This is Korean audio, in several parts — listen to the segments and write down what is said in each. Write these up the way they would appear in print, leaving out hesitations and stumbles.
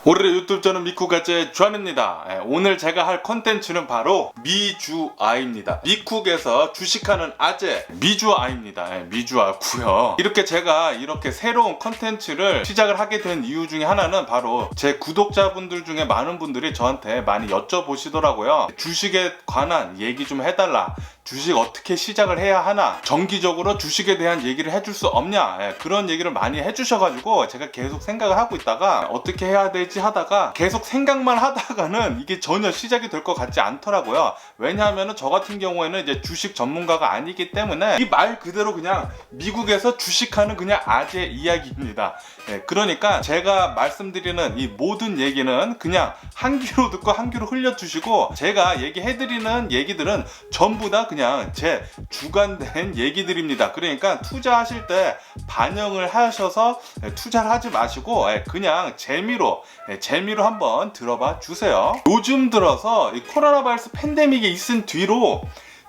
오늘의 유튜브 저는 미쿡아재 주한입니다. 오늘 제가 할 컨텐츠는 바로 미주아입니다. 미쿡에서 주식하는 아재 미주아입니다. 미주아고요. 이렇게 제가 이렇게 새로운 컨텐츠를 시작을 하게 된 이유 중에 하나는 바로 제 구독자분들 중에 많은 분들이 저한테 많이 여쭤보시더라고요. 주식에 관한 얘기 좀 해달라. 주식 어떻게 시작을 해야 하나, 정기적으로 주식에 대한 얘기를 해줄 수 없냐, 그런 얘기를 많이 해주셔가지고 제가 계속 생각을 하고 있다가 어떻게 해야 되지 하다가 계속 생각만 하다가는 이게 전혀 시작이 될 것 같지 않더라고요. 왜냐하면 저 같은 경우에는 이제 주식 전문가가 아니기 때문에 이 말 그대로 그냥 미국에서 주식하는 그냥 아재 이야기입니다. 그러니까 제가 말씀드리는 이 모든 얘기는 그냥 한 귀로 듣고 한 귀로 흘려주시고, 제가 얘기해드리는 얘기들은 전부 다 그냥 제 주관된 얘기들입니다. 그러니까 투자하실 때 반영을 하셔서 투자를 하지 마시고 그냥 재미로 한번 들어봐 주세요. 요즘 들어서 이 코로나 바이러스 팬데믹이 있은 뒤로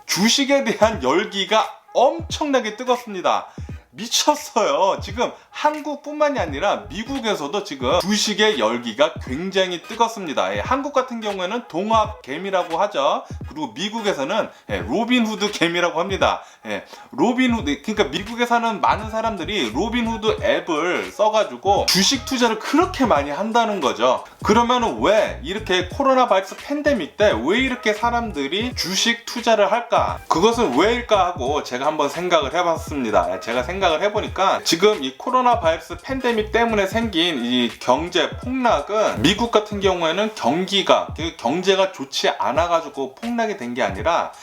주식에 대한 열기가 엄청나게 뜨겁습니다. 미쳤어요. 지금 한국뿐만이 아니라 미국에서도 지금 주식의 열기가 굉장히 뜨겁습니다. 한국 같은 경우에는 동학개미라고 하죠. 그리고 미국에서는 로빈후드 개미라고 합니다. 로빈후드, 그러니까 미국에 사는 많은 사람들이 로빈후드 앱을 써가지고 주식 투자를 그렇게 많이 한다는 거죠. 그러면 왜 이렇게 코로나 바이러스 팬데믹 때 왜 이렇게 사람들이 주식 투자를 할까? 그것은 왜일까 하고 제가 한번 생각을 해봤습니다. 제가 생각을 해보니까 지금 이 코로나 바이러스 팬데믹 때문에 생긴 이 경제 폭락은 미국 같은 경우에는 경제가 좋지 않아가지고 폭락이 된 게 아니라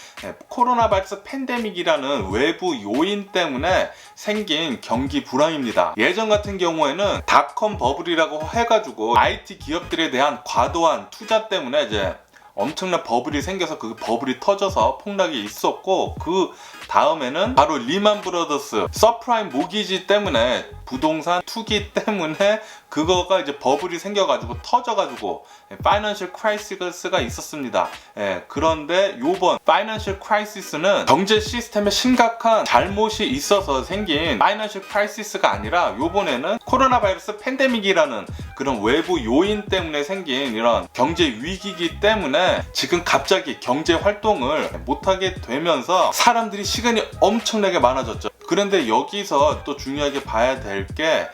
코로나 바이러스 팬데믹이라는 외부 요인 때문에 생긴 경기 불황입니다. 예전 같은 경우에는 닷컴 버블이라고 해가지고 IT 기업들에 대한 과도한 투자 때문에 이제 엄청난 버블이 생겨서 그 버블이 터져서 폭락이 있었고, 그 다음에는 바로 리만 브러더스 서프라임 모기지 때문에, 부동산 투기 때문에 그거가 이제 버블이 생겨가지고 터져가지고 파이낸셜 크라이시스가 있었습니다. 그런데 요번 파이낸셜 크라이시스는 경제 시스템에 심각한 잘못이 있어서 생긴 파이낸셜 크라이시스가 아니라 요번에는 코로나 바이러스 팬데믹이라는 그런 외부 요인 때문에 생긴 이런 경제 위기이기 때문에 지금 갑자기 경제 활동을 못하게 되면서 사람들이 시간이 엄청나게 많아졌죠. 그런데 여기서 또 중요하게 봐야 될 게,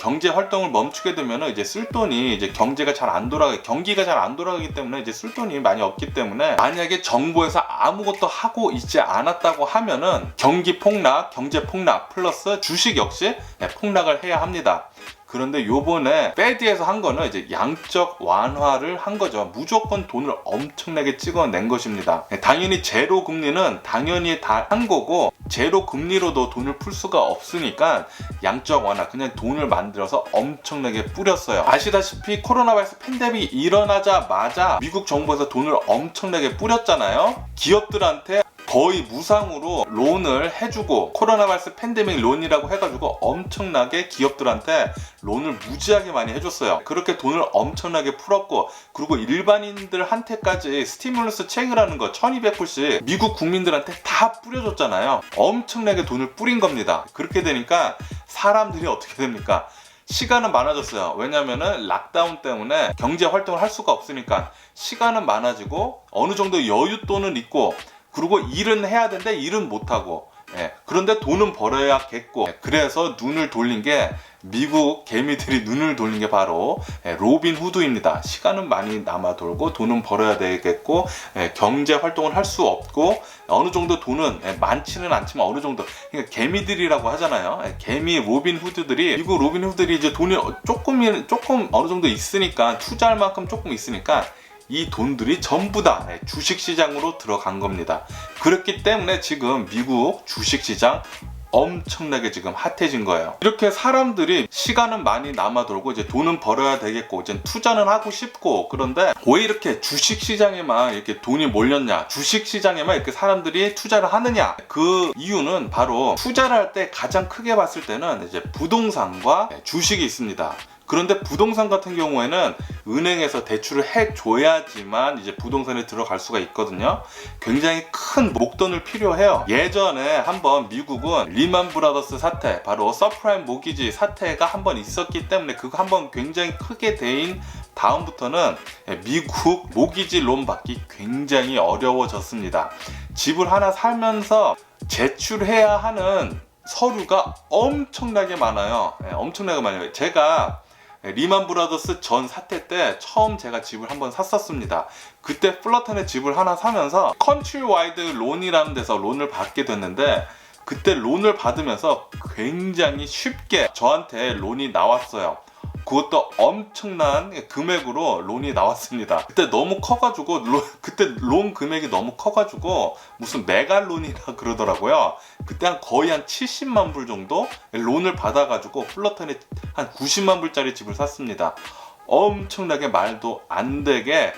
경제 활동을 멈추게 되면 이제 쓸 돈이, 이제 경기가 잘 안 돌아가기 때문에 이제 쓸 돈이 많이 없기 때문에, 만약에 정부에서 아무것도 하고 있지 않았다고 하면은 경제 폭락 플러스 주식 역시 폭락을 해야 합니다. 그런데 요번에 페드에서 한 거는 이제 양적 완화를 한 거죠. 무조건 돈을 엄청나게 찍어낸 것입니다. 당연히 제로 금리는 당연히 다 한 거고, 제로 금리로도 돈을 풀 수가 없으니까 양적 완화, 그냥 돈을 만들어서 엄청나게 뿌렸어요. 아시다시피 코로나 바이러스 팬데믹이 일어나자마자 미국 정부에서 돈을 엄청나게 뿌렸잖아요. 기업들한테 거의 무상으로 론을 해주고, 코로나 바이러스 팬데믹 론이라고 해가지고 엄청나게 기업들한테 론을 무지하게 많이 해줬어요. 그렇게 돈을 엄청나게 풀었고, 그리고 일반인들한테까지 스티뮬러스 체크라는 거 1200불씩 미국 국민들한테 다 뿌려줬잖아요. 엄청나게 돈을 뿌린 겁니다. 그렇게 되니까 사람들이 어떻게 됩니까? 시간은 많아졌어요. 왜냐면은 락다운 때문에 경제 활동을 할 수가 없으니까 시간은 많아지고, 어느 정도 여윳돈은 있고, 그리고 일은 해야 되는데 일은 못하고, 그런데 돈은 벌어야겠고, 그래서 눈을 돌린 게, 미국 개미들이 눈을 돌린 게 바로 로빈 후드입니다. 시간은 많이 남아 돌고 돈은 벌어야 되겠고, 경제 활동을 할 수 없고, 어느 정도 돈은 많지는 않지만 어느 정도, 그러니까 개미들이라고 하잖아요. 개미 로빈 후드들이, 미국 로빈 후드들이 이제 돈이 조금 어느 정도 있으니까, 투자할 만큼 조금 있으니까 이 돈들이 전부 다 주식시장으로 들어간 겁니다. 그렇기 때문에 지금 미국 주식시장 엄청나게 지금 핫해진 거예요. 이렇게 사람들이 시간은 많이 남아돌고 이제 돈은 벌어야 되겠고 이제 투자는 하고 싶고, 그런데 왜 이렇게 주식시장에만 이렇게 돈이 몰렸냐, 주식시장에만 이렇게 사람들이 투자를 하느냐, 그 이유는 바로 투자를 할 때 가장 크게 봤을 때는 이제 부동산과 주식이 있습니다. 그런데 부동산 같은 경우에는 은행에서 대출을 해줘야지만 이제 부동산에 들어갈 수가 있거든요. 굉장히 큰 목돈을 필요해요. 예전에 한번 미국은 리만 브라더스 사태, 바로 서프라임 모기지 사태가 한번 있었기 때문에 그거 한번 굉장히 크게 데인 다음부터는 미국 모기지 론 받기 굉장히 어려워졌습니다. 집을 하나 살면서 제출해야 하는 서류가 엄청나게 많아요. 엄청나게 많아요. 제가 리만 브라더스 전 사태 때 처음 제가 집을 한번 샀었습니다. 그때 플러턴에 집을 하나 사면서 컨트리와이드 론이라는 데서 론을 받게 됐는데, 그때 론을 받으면서 굉장히 쉽게 저한테 론이 나왔어요. 그것도 엄청난 금액으로 론이 나왔습니다. 그때 너무 커가지고 그때 론 금액이 너무 커가지고 무슨 메갈론이라 그러더라고요. 그때 거의 한 70만 불 정도 론을 받아가지고 플러턴에 한 90만 불짜리 집을 샀습니다. 엄청나게 말도 안 되게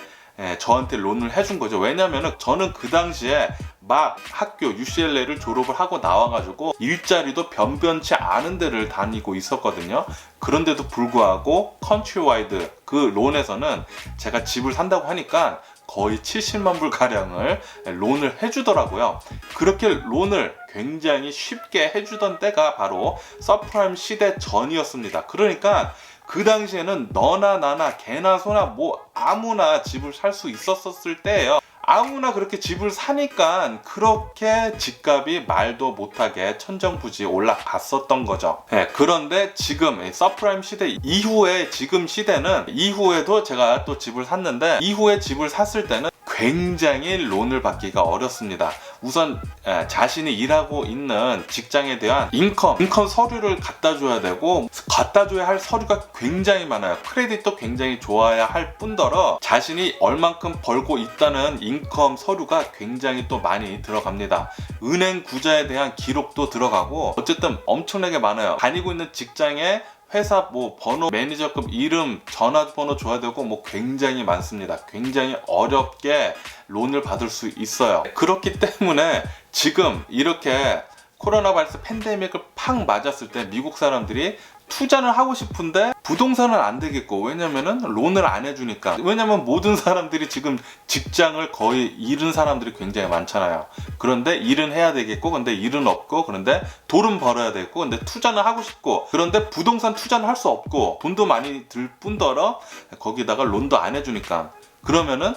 저한테 론을 해준 거죠. 왜냐면은 저는 그 당시에 막 학교 UCLA를 졸업을 하고 나와가지고 일자리도 변변치 않은 데를 다니고 있었거든요. 그런데도 불구하고 컨트리와이드 그 론에서는 제가 집을 산다고 하니까 거의 70만 불 가량을 론을 해주더라고요. 그렇게 론을 굉장히 쉽게 해주던 때가 바로 서프라임 시대 전이었습니다. 그러니까 그 당시에는 너나 나나 개나 소나 뭐 아무나 집을 살 수 있었을 때예요. 아무나 그렇게 집을 사니까 그렇게 집값이 말도 못하게 천정부지 올라갔었던 거죠. 그런데 지금 서프라임 시대 이후에 지금 시대는, 이후에도 제가 또 집을 샀는데 이후에 집을 샀을 때는 굉장히 론을 받기가 어렵습니다. 우선 자신이 일하고 있는 직장에 대한 인컴 서류를 갖다 줘야 되고, 갖다 줘야 할 서류가 굉장히 많아요. 크레딧도 굉장히 좋아야 할 뿐더러 자신이 얼만큼 벌고 있다는 인컴 서류가 굉장히 또 많이 들어갑니다. 은행 구자에 대한 기록도 들어가고, 어쨌든 엄청나게 많아요. 다니고 있는 직장에 회사 뭐 번호, 매니저급 이름, 전화번호 줘야 되고 뭐 굉장히 많습니다. 굉장히 어렵게 론을 받을 수 있어요. 그렇기 때문에 지금 이렇게 코로나 바이러스 팬데믹을 팍 맞았을 때 미국 사람들이 투자를 하고 싶은데 부동산은 안 되겠고, 왜냐면은 론을 안 해주니까. 왜냐면 모든 사람들이 지금 직장을 거의 잃은 사람들이 굉장히 많잖아요. 그런데 일은 해야 되겠고, 근데 일은 없고, 그런데 돈은 벌어야 되겠고, 근데 투자는 하고 싶고, 그런데 부동산 투자는 할 수 없고, 돈도 많이 들 뿐더러 거기다가 론도 안 해주니까. 그러면은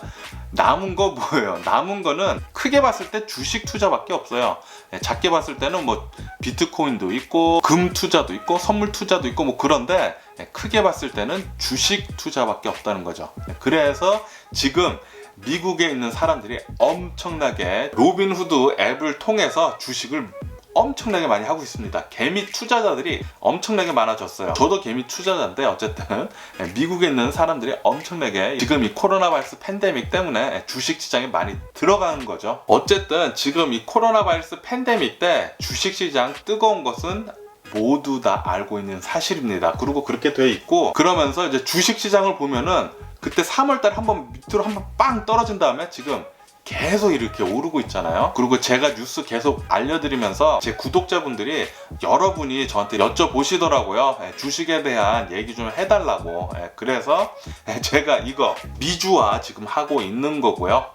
남은 거 뭐예요? 남은 거는 크게 봤을 때 주식 투자밖에 없어요. 작게 봤을 때는 뭐 비트코인도 있고 금 투자도 있고 선물 투자도 있고 뭐, 그런데 크게 봤을 때는 주식 투자밖에 없다는 거죠. 그래서 지금 미국에 있는 사람들이 엄청나게 로빈후드 앱을 통해서 주식을 엄청나게 많이 하고 있습니다. 개미 투자자들이 엄청나게 많아졌어요. 저도 개미 투자자인데 어쨌든 미국에 있는 사람들이 엄청나게 지금 이 코로나 바이러스 팬데믹 때문에 주식 시장에 많이 들어가는 거죠. 어쨌든 지금 이 코로나 바이러스 팬데믹 때 주식 시장 뜨거운 것은 모두 다 알고 있는 사실입니다. 그리고 그렇게 돼 있고, 그러면서 이제 주식 시장을 보면은 그때 3월달에 한번 밑으로 한번 빵 떨어진 다음에 지금 계속 이렇게 오르고 있잖아요. 그리고 제가 뉴스 계속 알려드리면서 제 구독자분들이 여러분이 저한테 여쭤보시더라고요. 주식에 대한 얘기 좀 해달라고. 그래서 제가 이거 미주화 지금 하고 있는 거고요.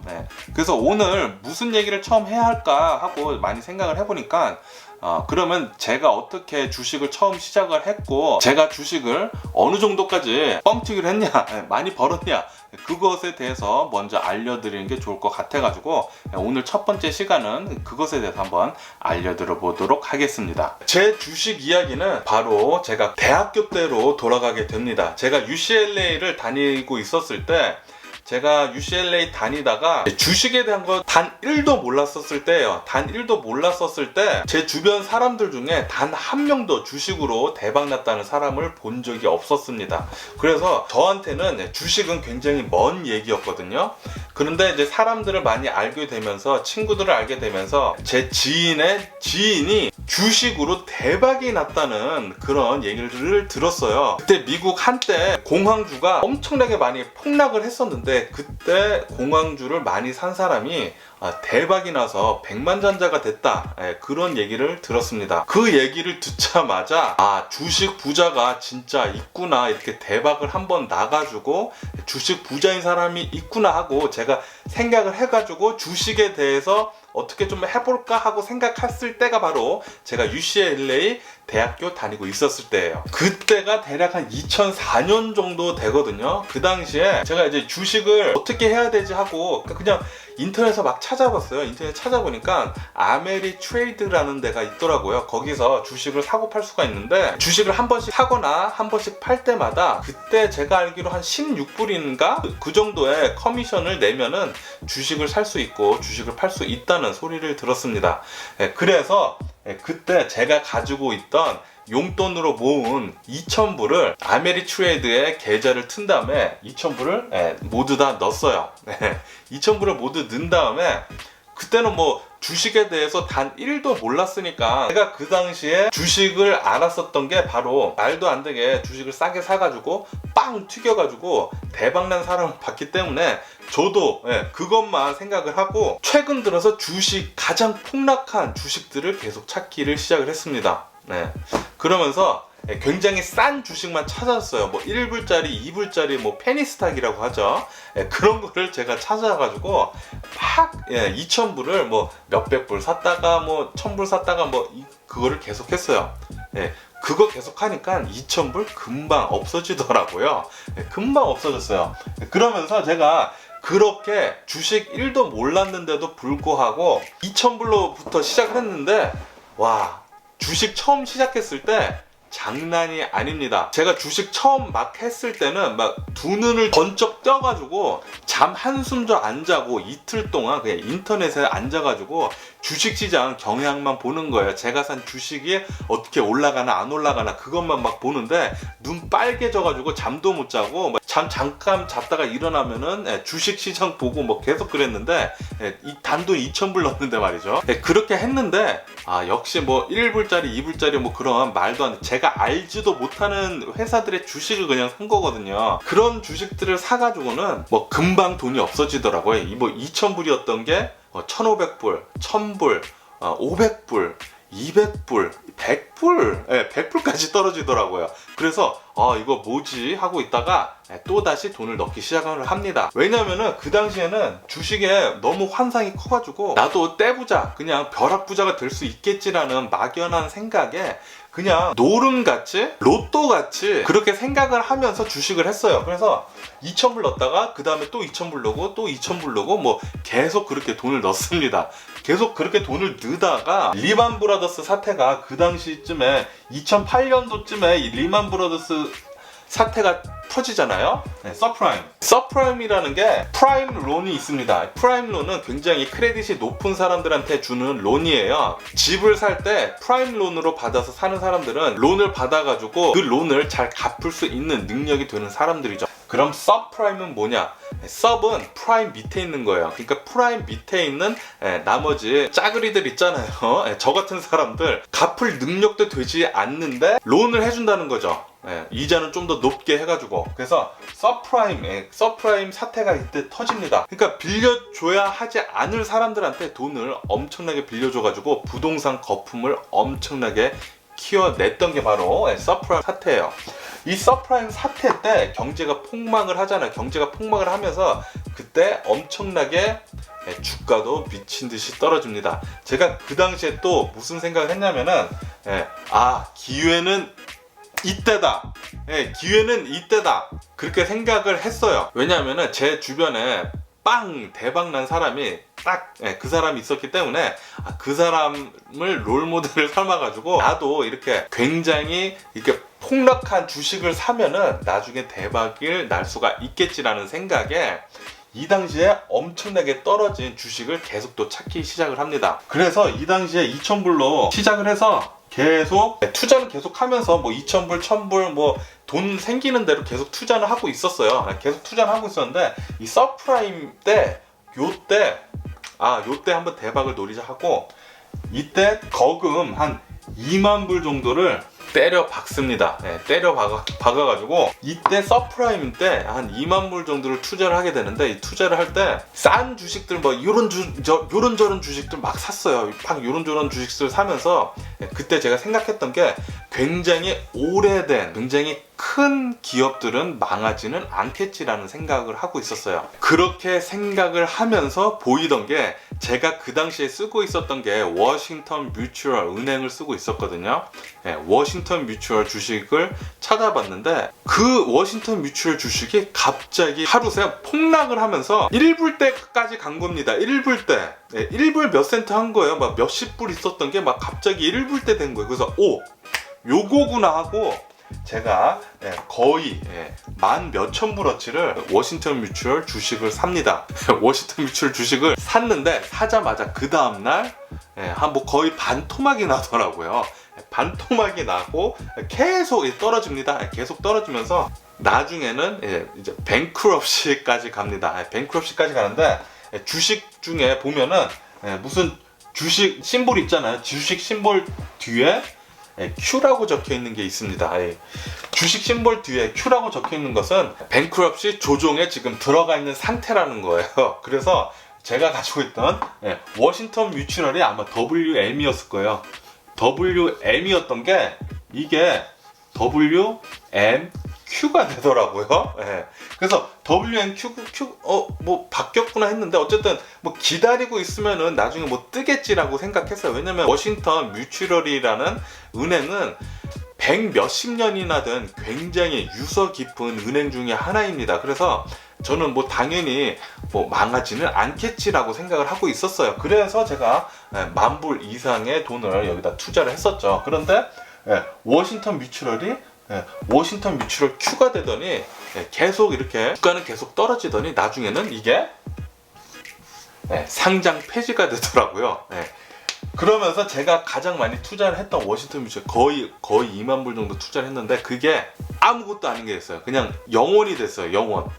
그래서 오늘 무슨 얘기를 처음 해야 할까 하고 많이 생각을 해보니까 그러면 제가 어떻게 주식을 처음 시작을 했고, 제가 주식을 어느 정도까지 뻥튀기를 했냐, 많이 벌었냐, 그것에 대해서 먼저 알려드리는 게 좋을 것 같아가지고 오늘 첫 번째 시간은 그것에 대해서 한번 알려드려 보도록 하겠습니다. 제 주식 이야기는 바로 제가 대학교 때로 돌아가게 됩니다. 제가 UCLA를 다니고 있었을 때, 제가 UCLA 다니다가 주식에 대한 거 단 1도 몰랐었을 때예요. 단 1도 몰랐었을 때 제 주변 사람들 중에 단 한 명도 주식으로 대박 났다는 사람을 본 적이 없었습니다. 그래서 저한테는 주식은 굉장히 먼 얘기였거든요. 그런데 이제 사람들을 많이 알게 되면서, 친구들을 알게 되면서 제 지인의 지인이 주식으로 대박이 났다는 그런 얘기를 들었어요. 그때 미국 한때 공황주가 엄청나게 많이 폭락을 했었는데, 그때 공황주를 많이 산 사람이 대박이 나서 백만장자가 됐다, 그런 얘기를 들었습니다. 그 얘기를 듣자마자 주식 부자가 진짜 있구나, 이렇게 대박을 한번 나가지고 주식 부자인 사람이 있구나 하고 제가 생각을 해가지고 주식에 대해서 어떻게 좀 해볼까 하고 생각했을 때가 바로 제가 UCLA 대학교 다니고 있었을 때예요. 그때가 대략 한 2004년 정도 되거든요. 그 당시에 제가 이제 주식을 어떻게 해야 되지 하고 그냥 인터넷에서 막 찾아봤어요. 인터넷 찾아보니까 아메리트레이드라는 데가 있더라고요. 거기서 주식을 사고 팔 수가 있는데, 주식을 한 번씩 사거나 한 번씩 팔 때마다 그때 제가 알기로 한 16불인가 그 정도의 커미션을 내면은 주식을 살 수 있고 주식을 팔 수 있다는 소리를 들었습니다. 그래서 그때 제가 가지고 있던 용돈으로 모은 2,000불을 아메리트레이드에 계좌를 튼 다음에 2,000불을 모두 다 넣었어요. 2,000불을 모두 넣은 다음에 그때는 뭐 주식에 대해서 단 1도 몰랐으니까 제가 그 당시에 주식을 알았었던 게 바로 말도 안 되게 주식을 싸게 사가지고 빵 튀겨가지고 대박난 사람을 봤기 때문에 저도 그것만 생각을 하고 최근 들어서 주식 가장 폭락한 주식들을 계속 찾기를 시작을 했습니다. 그러면서 굉장히 싼 주식만 찾았어요. 뭐 1불짜리, 2불짜리 뭐 페니스탁이라고 하죠. 그런 거를 제가 찾아가지고 막 2,000불을 뭐 몇백 불 샀다가 뭐 1,000불 샀다가 뭐 그거를 계속 했어요. 그거 계속 하니까 2,000불 금방 없어지더라고요. 금방 없어졌어요. 그러면서 제가 그렇게 주식 1도 몰랐는데도 불구하고 2,000불로부터 시작을 했는데, 와, 주식 처음 시작했을 때 장난이 아닙니다. 제가 주식 처음 막 했을 때는 막 두 눈을 번쩍 떠가지고 잠 한숨도 안 자고 이틀 동안 그냥 인터넷에 앉아가지고 주식시장 경향만 보는 거예요. 제가 산 주식이 어떻게 올라가나 안 올라가나 그것만 막 보는데 눈 빨개져가지고 잠도 못 자고 잠 잠깐 잤다가 일어나면은 주식시장 보고 뭐 계속 그랬는데 이 단돈 2,000불 넣었는데 말이죠. 그렇게 했는데 역시 뭐 1불짜리 2불짜리 뭐 그런 말도 안 돼. 제가 알지도 못하는 회사들의 주식을 그냥 산 거거든요. 그런 주식들을 사가지고는 뭐 금방 돈이 없어지더라고요. 뭐 2,000불이었던 게 1,500불, 1,000불, 500불, 200불, 100불, 100불까지 떨어지더라고요. 그래서 이거 뭐지 하고 있다가 또다시 돈을 넣기 시작을 합니다. 왜냐면은 그 당시에는 주식에 너무 환상이 커가지고 나도 떼부자, 그냥 벼락부자가 될 수 있겠지라는 막연한 생각에 그냥 노름같이, 로또같이 그렇게 생각을 하면서 주식을 했어요. 그래서 2,000불 넣었다가 그 다음에 또 2,000불 넣고 또 2,000불 넣고 뭐 계속 그렇게 돈을 넣습니다. 계속 그렇게 돈을 넣다가 리만 브라더스 사태가 그 당시쯤에 2008년도쯤에 이 리만 브라더스 사태가 터지잖아요. 서프라임이라는 게 프라임 론이 있습니다. 프라임 론은 굉장히 크레딧이 높은 사람들한테 주는 론이에요. 집을 살 때 프라임 론으로 받아서 사는 사람들은 론을 받아가지고 그 론을 잘 갚을 수 있는 능력이 되는 사람들이죠. 그럼 서프라임은 뭐냐? 서브는 프라임 밑에 있는 거예요. 그러니까 프라임 밑에 있는 나머지 짜그리들 있잖아요. 저 같은 사람들 갚을 능력도 되지 않는데 론을 해준다는 거죠. 이자는 좀 더 높게 해가지고. 그래서 서프라임 사태가 이때 터집니다. 그러니까 빌려줘야 하지 않을 사람들한테 돈을 엄청나게 빌려줘가지고 부동산 거품을 엄청나게 키워냈던 게 바로 서프라임 사태예요. 이 서프라임 사태 때 경제가 폭망을 하잖아요. 경제가 폭망을 하면서 그때 엄청나게 주가도 미친 듯이 떨어집니다. 제가 그 당시에 또 무슨 생각을 했냐면은 기회는 이때다. 기회는 이때다. 그렇게 생각을 했어요. 왜냐하면은 제 주변에 빵 대박난 사람이 딱 그 사람이 있었기 때문에 그 사람을 롤모델을 삼아가지고 나도 이렇게 굉장히 이렇게 폭락한 주식을 사면은 나중에 대박을 날 수가 있겠지라는 생각에 이 당시에 엄청나게 떨어진 주식을 계속 또 찾기 시작을 합니다. 그래서 이 당시에 2,000불로 시작을 해서 계속 투자는 계속 하면서 뭐 2,000불, 1,000불 뭐 돈 생기는 대로 계속 투자를 하고 있었어요. 계속 투자를 하고 있었는데 이 서프라임 때 요때 한번 대박을 노리자 하고 이때 거금 한 2만 불 정도를 때려 박습니다. 때려 박아가지고 이때 서프라임 때 한 2만 불 정도를 투자를 하게 되는데, 이 투자를 할 때 싼 주식들 뭐 요런저런 주식들 막 샀어요. 막 요런저런 주식들 사면서 그때 제가 생각했던 게, 굉장히 오래된, 굉장히 큰 기업들은 망하지는 않겠지라는 생각을 하고 있었어요. 그렇게 생각을 하면서 보이던 게, 제가 그 당시에 쓰고 있었던 게 워싱턴 뮤추얼 은행을 쓰고 있었거든요. 워싱턴 뮤추얼 주식을 찾아봤는데, 그 워싱턴 뮤추얼 주식이 갑자기 하루 새 폭락을 하면서 1불 때까지 간 겁니다. 1불 때. 1불 몇 센트 한 거예요. 막 몇십 불 있었던 게 막 갑자기 1불 때 된 거예요. 그래서 요거구나 하고 제가 거의 만 몇천 불어치를 워싱턴 뮤추얼 주식을 삽니다. 워싱턴 뮤추얼 주식을 샀는데, 사자마자 그 다음날 뭐 거의 반토막이 나더라고요. 반토막이 나고 계속 떨어집니다. 계속 떨어지면서 나중에는 이제 뱅크럽시까지 갑니다. 뱅크럽시까지 가는데, 주식 중에 보면은 무슨 주식 심볼 있잖아요. 주식 심볼 뒤에 Q라고 적혀 있는 게 있습니다. 주식 심볼 뒤에 Q라고 적혀 있는 것은 뱅크럽시 조정에 지금 들어가 있는 상태라는 거예요. 그래서 제가 가지고 있던 워싱턴 뮤추얼이 아마 WM이었을 거예요. WM이었던 게 이게 WMQ가 되더라고요. 그래서 WMQ 뭐 바뀌었구나 했는데, 어쨌든 뭐 기다리고 있으면은 나중에 뭐 뜨겠지라고 생각했어요. 왜냐면 워싱턴 뮤추얼이라는 은행은 100 몇십 년이나 된 굉장히 유서 깊은 은행 중에 하나입니다. 그래서 저는 뭐 당연히 뭐 망하지는 않겠지라고 생각을 하고 있었어요. 그래서 제가 10,000불 이상의 돈을 여기다 투자를 했었죠. 그런데 워싱턴 뮤추얼 Q가 되더니 계속 이렇게 주가는 계속 떨어지더니, 나중에는 이게 상장 폐지가 되더라고요. 그러면서 제가 가장 많이 투자를 했던 워싱턴 뮤추얼 거의 2만 불 정도 투자를 했는데, 그게 아무것도 아닌 게 됐어요. 그냥 영원이 됐어요. 영원.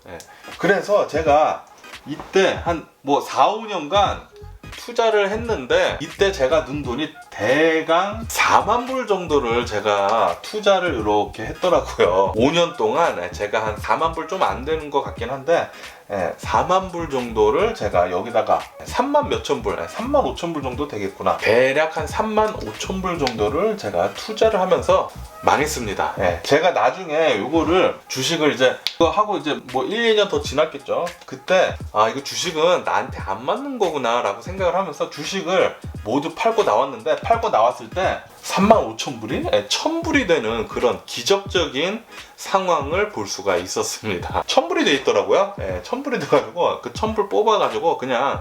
그래서 제가 이때 한 뭐 4, 5년간 투자를 했는데, 이때 제가 넣은 돈이 대강 4만 불 정도를 제가 투자를 이렇게 했더라고요. 5년 동안 제가 한 4만 불 좀 안 되는 것 같긴 한데, 4만 불 정도를 제가 여기다가 3만 몇천 불, 3만 5천 불 정도 되겠구나. 대략 한 3만 5천 불 정도를 제가 투자를 하면서 망했습니다. 제가 나중에 요거를 주식을 이제 그거 하고 이제 뭐 1, 2년 더 지났겠죠. 그때 이거 주식은 나한테 안 맞는 거구나 라고 생각을 하면서 주식을 모두 팔고 나왔는데, 팔고 나왔을 때 3만 5천 불이 1,000불이 되는 그런 기적적인 상황을 볼 수가 있었습니다. 1,000불이 돼 있더라고요. 1,000불이 돼가지고 그 1,000불 뽑아가지고 그냥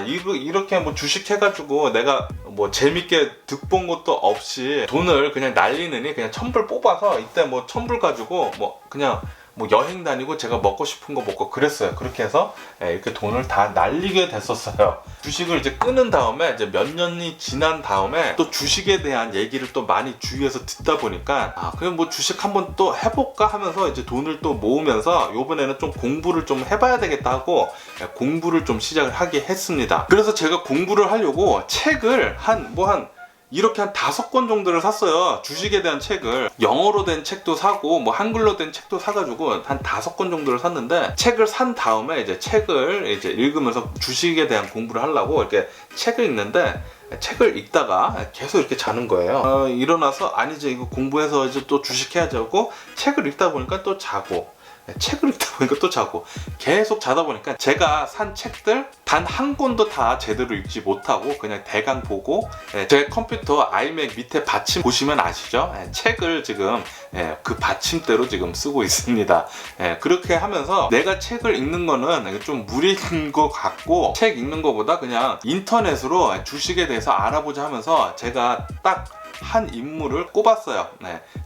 이렇게 뭐 주식 해가지고 내가 뭐 재밌게 득본 것도 없이 돈을 그냥 날리느니 그냥 1,000불 뽑아서 이때 뭐 1,000불 가지고 뭐 그냥 뭐 여행 다니고 제가 먹고 싶은 거 먹고 그랬어요. 그렇게 해서 이렇게 돈을 다 날리게 됐었어요. 주식을 이제 끊은 다음에 이제 몇 년이 지난 다음에 또 주식에 대한 얘기를 또 많이 주위에서 듣다 보니까 그럼 뭐 주식 한번 또 해볼까 하면서 이제 돈을 또 모으면서 요번에는 좀 공부를 좀 해봐야 되겠다 하고 공부를 좀 시작을 하게 했습니다. 그래서 제가 공부를 하려고 책을 이렇게 한 5권 정도를 샀어요. 주식에 대한 책을. 영어로 된 책도 사고 뭐 한글로 된 책도 사가지고 한 5권 정도를 샀는데, 책을 산 다음에 이제 책을 이제 읽으면서 주식에 대한 공부를 하려고 이렇게 책을 읽는데, 책을 읽다가 계속 이렇게 자는 거예요. 일어나서 이제 이거 공부해서 이제 또 주식해야지 하고 책을 읽다 보니까 또 자고, 책을 읽다 보니까 또 자고, 계속 자다 보니까 제가 산 책들 단 한 권도 다 제대로 읽지 못하고 그냥 대강 보고, 제 컴퓨터 아이맥 밑에 받침 보시면 아시죠? 책을 지금 그 받침대로 지금 쓰고 있습니다. 그렇게 하면서 내가 책을 읽는 거는 좀 무리인 것 같고, 책 읽는 것보다 그냥 인터넷으로 주식에 대해서 알아보자 하면서 제가 딱 한 인물을 꼽았어요.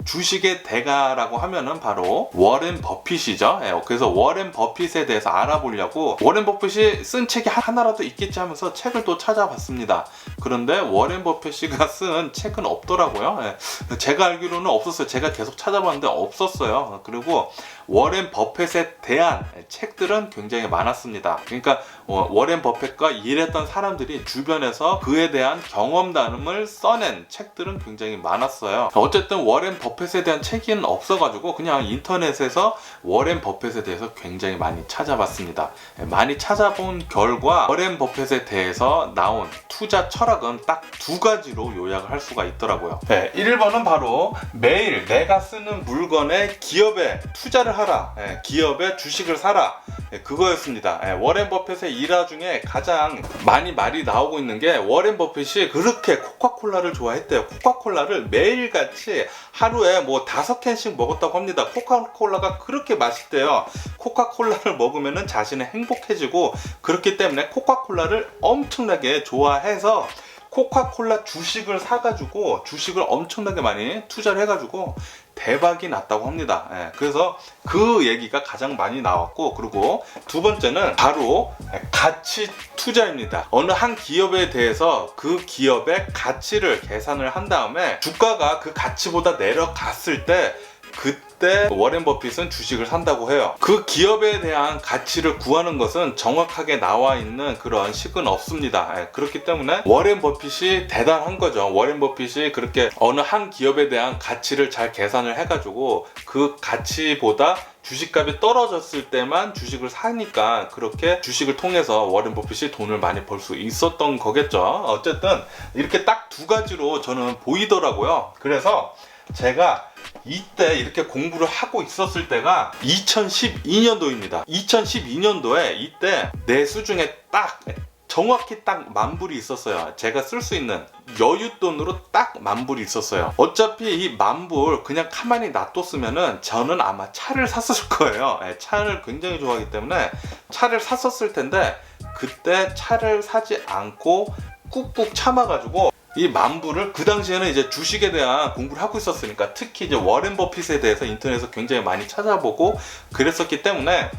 주식의 대가라고 하면은 바로 워렌 버핏이죠. 그래서 워렌 버핏에 대해서 알아보려고, 워렌 버핏이 쓴 책이 책이 하나라도 있겠지 하면서 책을 또 찾아봤습니다. 그런데 워렌 버핏이가 쓴 책은 없더라고요. 제가 알기로는 없었어요. 제가 계속 찾아봤는데 없었어요. 그리고 워렌 버핏에 대한 책들은 굉장히 많았습니다. 그러니까 워렌 버핏과 일했던 사람들이 주변에서 그에 대한 경험담을 써낸 책들은 굉장히 많았어요. 어쨌든 워렌 버핏에 대한 책은 없어가지고 그냥 인터넷에서 워렌 버핏에 대해서 굉장히 많이 찾아봤습니다. 많이 찾아본 결과 워렌 버핏에 대해서 나온 투자 철학은 딱 두 가지로 요약을 할 수가 있더라고요. 1번은 바로 매일 내가 쓰는 물건에 기업에 투자를 하라. 기업에 주식을 사라. 그거였습니다. 워렌 버핏의 일화 중에 가장 많이 말이 나오고 있는 게 워렌 버핏이 그렇게 코카콜라를 좋아했대요. 코카콜라를 매일같이 하루에 뭐 5캔씩 먹었다고 합니다. 코카콜라가 그렇게 맛있대요. 코카콜라를 먹으면 자신은 행복해지고 그렇기 때문에 코카콜라를 엄청나게 좋아해서 코카콜라 주식을 사가지고 주식을 엄청나게 많이 투자를 해가지고 대박이 났다고 합니다. 그래서 그 얘기가 가장 많이 나왔고, 그리고 두 번째는 바로 가치 투자입니다. 어느 한 기업에 대해서 그 기업의 가치를 계산을 한 다음에 주가가 그 가치보다 내려갔을 때 그때 워렌 버핏은 주식을 산다고 해요. 그 기업에 대한 가치를 구하는 것은 정확하게 나와 있는 그런 식은 없습니다. 그렇기 때문에 워렌 버핏이 대단한 거죠. 워렌 버핏이 그렇게 어느 한 기업에 대한 가치를 잘 계산을 해가지고 그 가치보다 주식값이 떨어졌을 때만 주식을 사니까 그렇게 주식을 통해서 워렌 버핏이 돈을 많이 벌 수 있었던 거겠죠. 어쨌든 이렇게 딱 두 가지로 저는 보이더라고요. 그래서 제가 이때 이렇게 공부를 하고 있었을 때가 2012년도입니다. 2012년도에 이때 내 수중에 딱 정확히 딱 10,000불이 있었어요. 제가 쓸 수 있는 여윳돈으로 딱 10,000불이 있었어요. 어차피 이 10,000불 그냥 가만히 놔뒀으면은 저는 아마 차를 샀을 거예요. 차를 굉장히 좋아하기 때문에 차를 샀었을 텐데 그때 차를 사지 않고 꾹꾹 참아가지고 이 10,000불을 그 당시에는 이제 주식에 대한 공부를 하고 있었으니까 특히 이제 워렌 버핏에 대해서 인터넷에서 굉장히 많이 찾아보고 그랬었기 때문에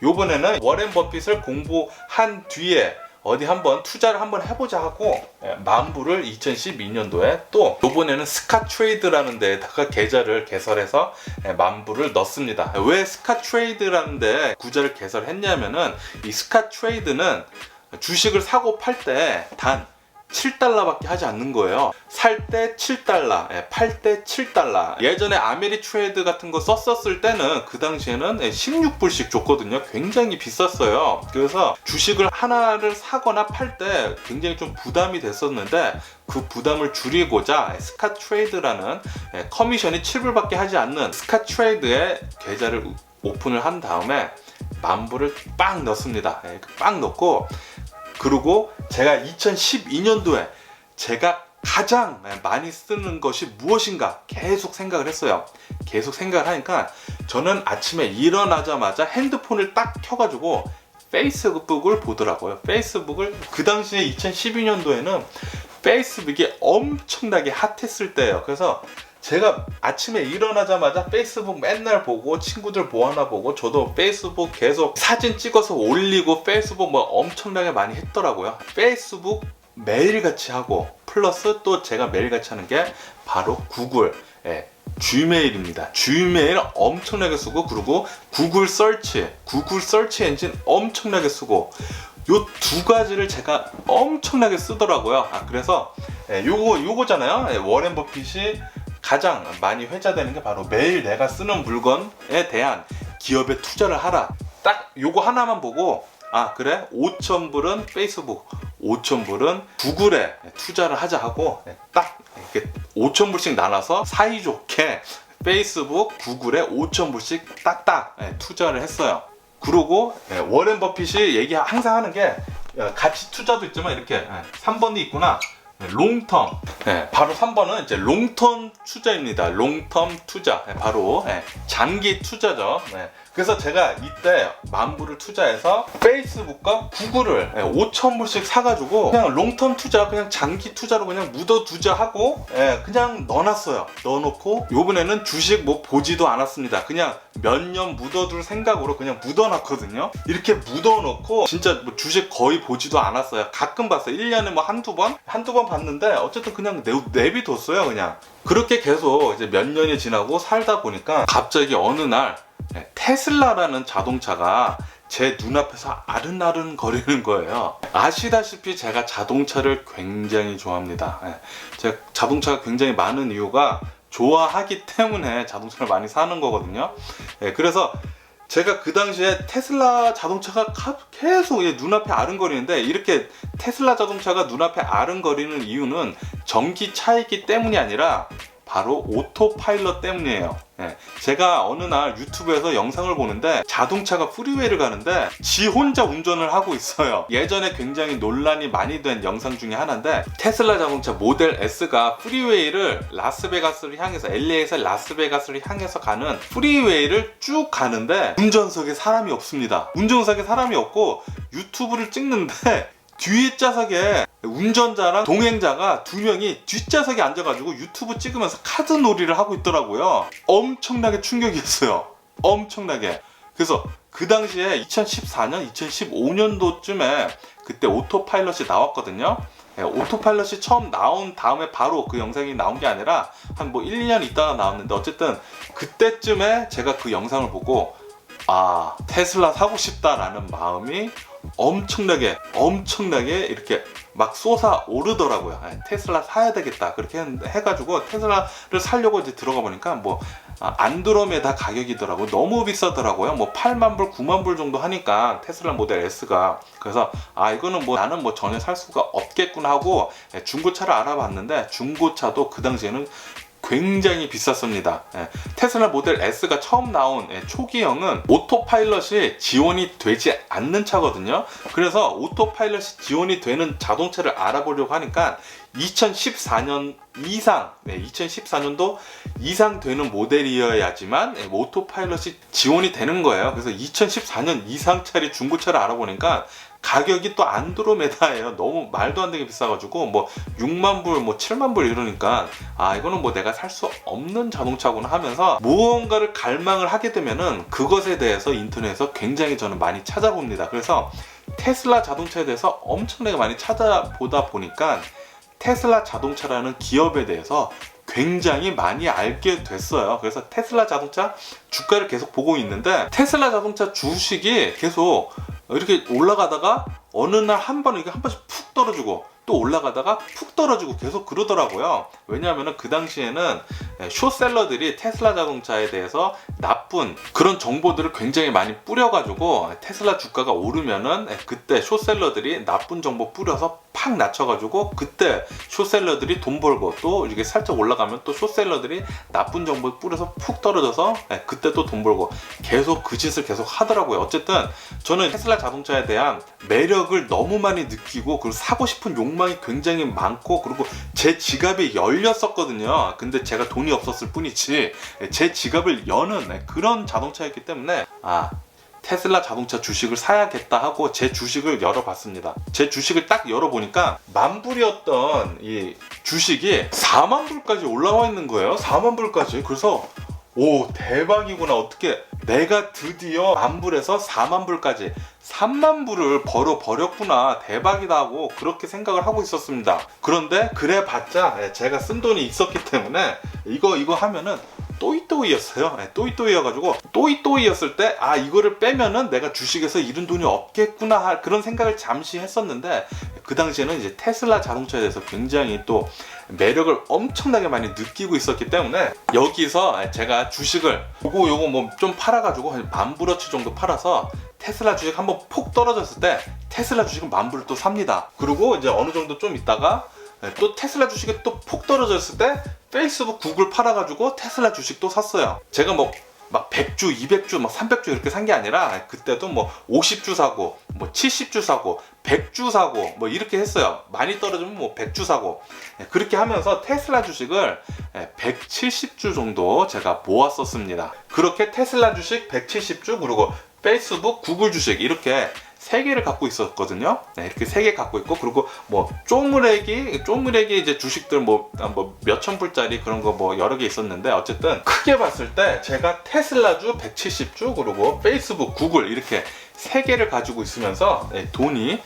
요번에는 워렌 버핏을 공부한 뒤에 어디 한번 투자를 한번 해보자 하고 10,000불을 2012년도에 또 요번에는 스카트레이드라는 데에다가 계좌를 개설해서 10,000불을 넣습니다. 왜 스카트레이드라는 데 구좌를 개설했냐면은 이 스카트레이드는 주식을 사고 팔 때 단 $7밖에 하지 않는 거예요. 살 때 $7, 팔 때 $7. 예전에 아메리트레이드 같은 거 썼었을 때는 그 당시에는 16불씩 줬거든요. 굉장히 비쌌어요. 그래서 주식을 하나를 사거나 팔 때 굉장히 좀 부담이 됐었는데 그 부담을 줄이고자 스카트레이드라는 커미션이 7불밖에 하지 않는 스카트레이드에 계좌를 오픈을 한 다음에 10,000불을 빵 넣습니다. 빵 넣고 그리고 제가 2012년도에 제가 가장 많이 쓰는 것이 무엇인가 계속 생각을 했어요. 계속 생각을 하니까 저는 아침에 일어나자마자 핸드폰을 딱 켜가지고 페이스북을 보더라고요. 페이스북을 그 당시에 2012년도에는 페이스북이 엄청나게 핫했을 때예요. 그래서 제가 아침에 일어나자마자 페이스북 맨날 보고 친구들 뭐 하나 보고 저도 페이스북 계속 사진 찍어서 올리고 페이스북 뭐 엄청나게 많이 했더라고요. 페이스북 매일같이 하고 플러스 또 제가 매일같이 하는 게 바로 구글 Gmail입니다. Gmail 엄청나게 쓰고 그리고 구글 서치 엔진 엄청나게 쓰고 요 두 가지를 제가 엄청나게 쓰더라고요. 그래서 요거잖아요. 워렌 버핏이 가장 많이 회자되는 게 바로 매일 내가 쓰는 물건에 대한 기업에 투자를 하라. 딱 요거 하나만 보고 그래 5,000불은 페이스북 5,000불은 구글에 투자를 하자 하고 딱 이렇게 5,000불씩 나눠서 사이좋게 페이스북 구글에 5,000불씩 딱딱 투자를 했어요. 그리고 워렌 버핏이 항상 하는 게 가치 투자도 있지만 이렇게 3번이 있구나. 롱텀. 바로 3번은 이제 롱텀 투자입니다. 롱텀 투자. 바로 장기 투자죠. 그래서 제가 이때 10,000불을 투자해서 페이스북과 구글을 5,000불씩 사가지고 그냥 롱텀 투자, 그냥 장기 투자로 그냥 묻어두자 하고 그냥 넣어놨어요. 넣어놓고 요번에는 주식 뭐 보지도 않았습니다. 그냥 몇 년 묻어둘 생각으로 그냥 묻어놨거든요. 이렇게 묻어놓고 진짜 뭐 주식 거의 보지도 않았어요. 가끔 봤어요. 1년에 뭐 한두 번 봤는데 어쨌든 그냥 내비뒀어요. 그냥 그렇게 계속 이제 몇 년이 지나고 살다 보니까 갑자기 어느 날 테슬라라는 자동차가 제 눈앞에서 아른아른 거리는 거예요. 아시다시피 제가 자동차를 굉장히 좋아합니다. 제가 자동차가 굉장히 많은 이유가 좋아하기 때문에 자동차를 많이 사는 거거든요. 그래서 제가 그 당시에 테슬라 자동차가 계속 눈앞에 아른거리는데, 이렇게 테슬라 자동차가 눈앞에 아른거리는 이유는 전기차이기 때문이 아니라 바로 오토파일럿 때문이에요. 제가 어느 날 유튜브에서 영상을 보는데 자동차가 프리웨이를 가는데 지 혼자 운전을 하고 있어요. 예전에 굉장히 논란이 많이 된 영상 중에 하나인데, 테슬라 자동차 모델 S가 프리웨이를 라스베가스를 향해서, LA에서 라스베가스를 향해서 가는 프리웨이를 쭉 가는데 운전석에 사람이 없습니다. 운전석에 사람이 없고 유튜브를 찍는데 뒷좌석에 운전자랑 동행자가 2명이 뒷좌석에 앉아가지고 유튜브 찍으면서 카드 놀이를 하고 있더라고요. 엄청나게 충격이었어요. 엄청나게. 그래서 그 당시에 2014년, 2015년도쯤에 그때 오토파일럿이 나왔거든요. 오토파일럿이 처음 나온 다음에 바로 그 영상이 나온 게 아니라 한 뭐 1, 2년 있다가 나왔는데, 어쨌든 그때쯤에 제가 그 영상을 보고 테슬라 사고 싶다라는 마음이 엄청나게 이렇게 막 솟아오르더라고요. 테슬라 사야 되겠다 그렇게 해가지고 테슬라를 사려고 이제 들어가 보니까 뭐 안드로메다 가격이더라고요. 너무 비싸더라고요. 뭐 80,000불, 90,000불 정도 하니까 테슬라 모델 S가. 그래서 이거는 뭐 나는 뭐 전혀 살 수가 없겠구나 하고 중고차를 알아봤는데, 중고차도 그 당시에는 굉장히 비쌌습니다. 테슬라 모델 S가 처음 나온 초기형은 오토파일럿이 지원이 되지 않는 차거든요. 그래서 오토파일럿이 지원이 되는 자동차를 알아보려고 하니까 2014년 이상, 2014년도 이상 되는 모델이어야지만 오토파일럿이 지원이 되는 거예요. 그래서 2014년 이상짜리 중고차를 알아보니까 가격이 또 안드로메다예요. 너무 말도 안 되게 비싸가지고 뭐 60,000불, 뭐 70,000불 이러니까 이거는 뭐 내가 살 수 없는 자동차구나 하면서 무언가를 갈망을 하게 되면은 그것에 대해서 인터넷에서 굉장히 저는 많이 찾아봅니다. 그래서 테슬라 자동차에 대해서 엄청나게 많이 찾아보다 보니까 테슬라 자동차라는 기업에 대해서 굉장히 많이 알게 됐어요. 그래서 테슬라 자동차 주가를 계속 보고 있는데, 테슬라 자동차 주식이 계속 이렇게 올라가다가 어느 날 한 번씩 푹 떨어지고 또 올라가다가 푹 떨어지고 계속 그러더라고요. 왜냐하면 그 당시에는 숏셀러들이 테슬라 자동차에 대해서 나쁜 그런 정보들을 굉장히 많이 뿌려가지고 테슬라 주가가 오르면은 그때 숏셀러들이 나쁜 정보 뿌려서 팍 낮춰가지고 그때 숏셀러들이 돈 벌고, 또 이게 살짝 올라가면 또 숏셀러들이 나쁜 정보 뿌려서 푹 떨어져서 그때 또 돈 벌고, 계속 그 짓을 계속 하더라고요. 어쨌든 저는 테슬라 자동차에 대한 매력을 너무 많이 느끼고, 그리고 사고 싶은 욕망이 굉장히 많고, 그리고 제 지갑이 열렸었거든요. 근데 제가 돈이 없었을 뿐이지 제 지갑을 여는 그런 자동차였기 때문에 테슬라 자동차 주식을 사야겠다 하고 제 주식을 열어봤습니다. 제 주식을 딱 열어보니까 10,000불이었던 이 주식이 40,000불까지 올라와 있는 거예요. 40,000불까지. 그래서 대박이구나. 어떻게 내가 드디어 10,000불에서 40,000불까지 30,000불을 벌어버렸구나. 대박이다 하고 그렇게 생각을 하고 있었습니다. 그런데 그래봤자 제가 쓴 돈이 있었기 때문에 이거 하면은 또이또이였어요. 또이또이여가지고, 또이또이였을 때 이거를 빼면은 내가 주식에서 잃은 돈이 없겠구나 그런 생각을 잠시 했었는데, 그 당시에는 이제 테슬라 자동차에 대해서 굉장히 또 매력을 엄청나게 많이 느끼고 있었기 때문에, 여기서 제가 주식을 요거 뭐 좀 팔아가지고 한 10,000불어치 정도 팔아서 테슬라 주식 한번 폭 떨어졌을 때 테슬라 주식은 10,000불을 또 삽니다. 그리고 이제 어느 정도 좀 있다가 또 테슬라 주식이 또 폭 떨어졌을 때 페이스북, 구글 팔아가지고 테슬라 주식도 샀어요. 제가 막 100주, 200주, 막 300주 이렇게 산 게 아니라 그때도 뭐 50주 사고, 뭐 70주 사고, 100주 사고 뭐 이렇게 했어요. 많이 떨어지면 뭐 100주 사고. 그렇게 하면서 테슬라 주식을 170주 정도 제가 모았었습니다. 그렇게 테슬라 주식 170주, 그리고 페이스북, 구글 주식 이렇게 3개를 갖고 있었거든요. 이렇게 3개 갖고 있고, 그리고 뭐 쪼무레기 이제 주식들 뭐 몇천 불짜리 그런 거 뭐 여러 개 있었는데, 어쨌든 크게 봤을 때 제가 테슬라주 170주, 그리고 페이스북, 구글 이렇게 3개를 가지고 있으면서 돈이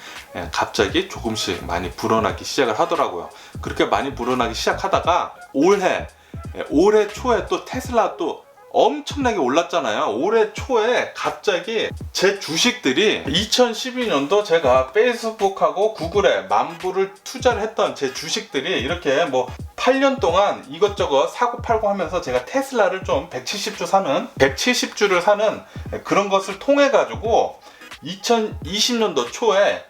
갑자기 조금씩 많이 불어나기 시작을 하더라고요. 그렇게 많이 불어나기 시작하다가 올해 초에 또 테슬라 또 엄청나게 올랐잖아요. 올해 초에 갑자기 제 주식들이 2012년도 제가 페이스북하고 구글에 만불을 투자를 했던 제 주식들이 이렇게 뭐 8년 동안 이것저것 사고 팔고 하면서 제가 테슬라를 좀 170주를 사는 그런 것을 통해 가지고 2020년도 초에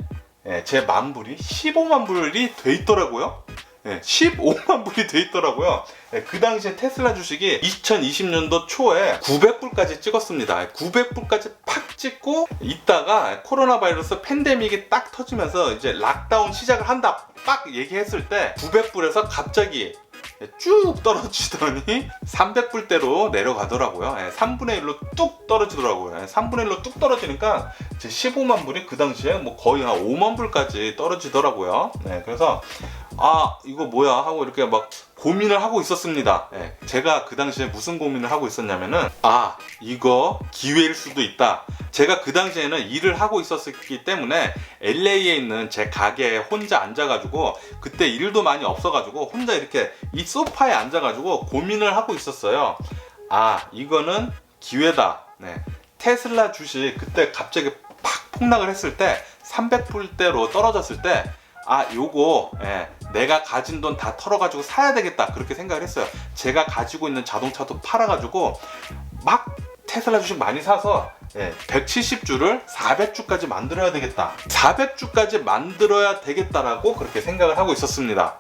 제 만불이 15만 불이 돼 있더라고요. 15만 불이 돼 있더라고요. 그 당시에 테슬라 주식이 2020년도 초에 900불까지 찍었습니다. 900불까지 팍 찍고 있다가 코로나 바이러스 팬데믹이 딱 터지면서 이제 락다운 시작을 한다 딱 얘기했을 때 900불에서 갑자기 쭉 떨어지더니 300불대로 내려가더라고요. 3분의 1로 뚝 떨어지더라고요. 3분의 1로 뚝 떨어지니까 제 15만 불이 그 당시에 뭐 거의 한 5만 불까지 떨어지더라고요. 그래서 이거 뭐야 하고 이렇게 막 고민을 하고 있었습니다. 제가 그 당시에 무슨 고민을 하고 있었냐면은 이거 기회일 수도 있다. 제가 그 당시에는 일을 하고 있었기 때문에 LA에 있는 제 가게에 혼자 앉아가지고, 그때 일도 많이 없어가지고 혼자 이렇게 이 소파에 앉아가지고 고민을 하고 있었어요. 이거는 기회다. 테슬라 주식 그때 갑자기 팍 폭락을 했을 때 300불대로 떨어졌을 때 요거 내가 가진 돈 다 털어가지고 사야 되겠다, 그렇게 생각을 했어요. 제가 가지고 있는 자동차도 팔아가지고 막 테슬라 주식 많이 사서 170주를 400주까지 만들어야 되겠다, 400주까지 만들어야 되겠다라고 그렇게 생각을 하고 있었습니다.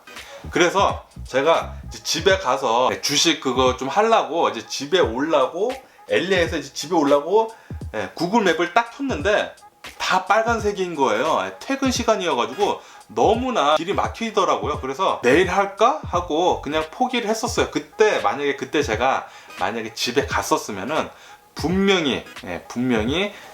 그래서 제가 이제 집에 가서 주식 그거 좀 하려고 이제 집에 오려고, LA에서 이제 집에 오려고 구글 맵을 딱 켰는데 다 빨간색인 거예요. 퇴근 시간이어가지고 너무나 길이 막히더라고요. 그래서 내일 할까 하고 그냥 포기를 했었어요. 그때 제가 만약에 집에 갔었으면은 분명히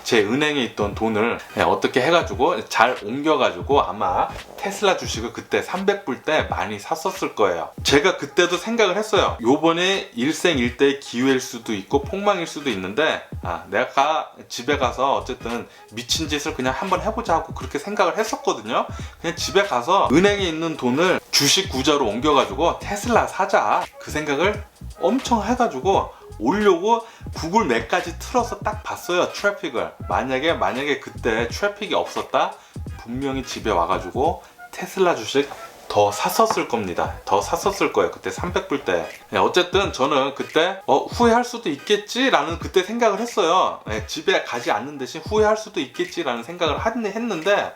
제 은행에 있던 돈을 어떻게 해가지고 잘 옮겨가지고 아마 테슬라 주식을 그때 300불 때 많이 샀었을 거예요. 제가 그때도 생각을 했어요. 요번에 일생일대의 기회일 수도 있고 폭망일 수도 있는데 내가 집에 가서 어쨌든 미친 짓을 그냥 한번 해보자 하고 그렇게 생각을 했었거든요. 그냥 집에 가서 은행에 있는 돈을 주식 구자로 옮겨가지고 테슬라 사자, 그 생각을 엄청 해가지고 오려고 구글 맵까지 틀어서 딱 봤어요. 트래픽을 만약에 그때 트래픽이 없었다, 분명히 집에 와가지고 테슬라 주식 더 샀었을 겁니다. 더 샀었을 거예요. 그때 300불 때. 어쨌든 저는 그때 후회할 수도 있겠지라는 그때 생각을 했어요. 집에 가지 않는 대신 후회할 수도 있겠지라는 생각을 했는데,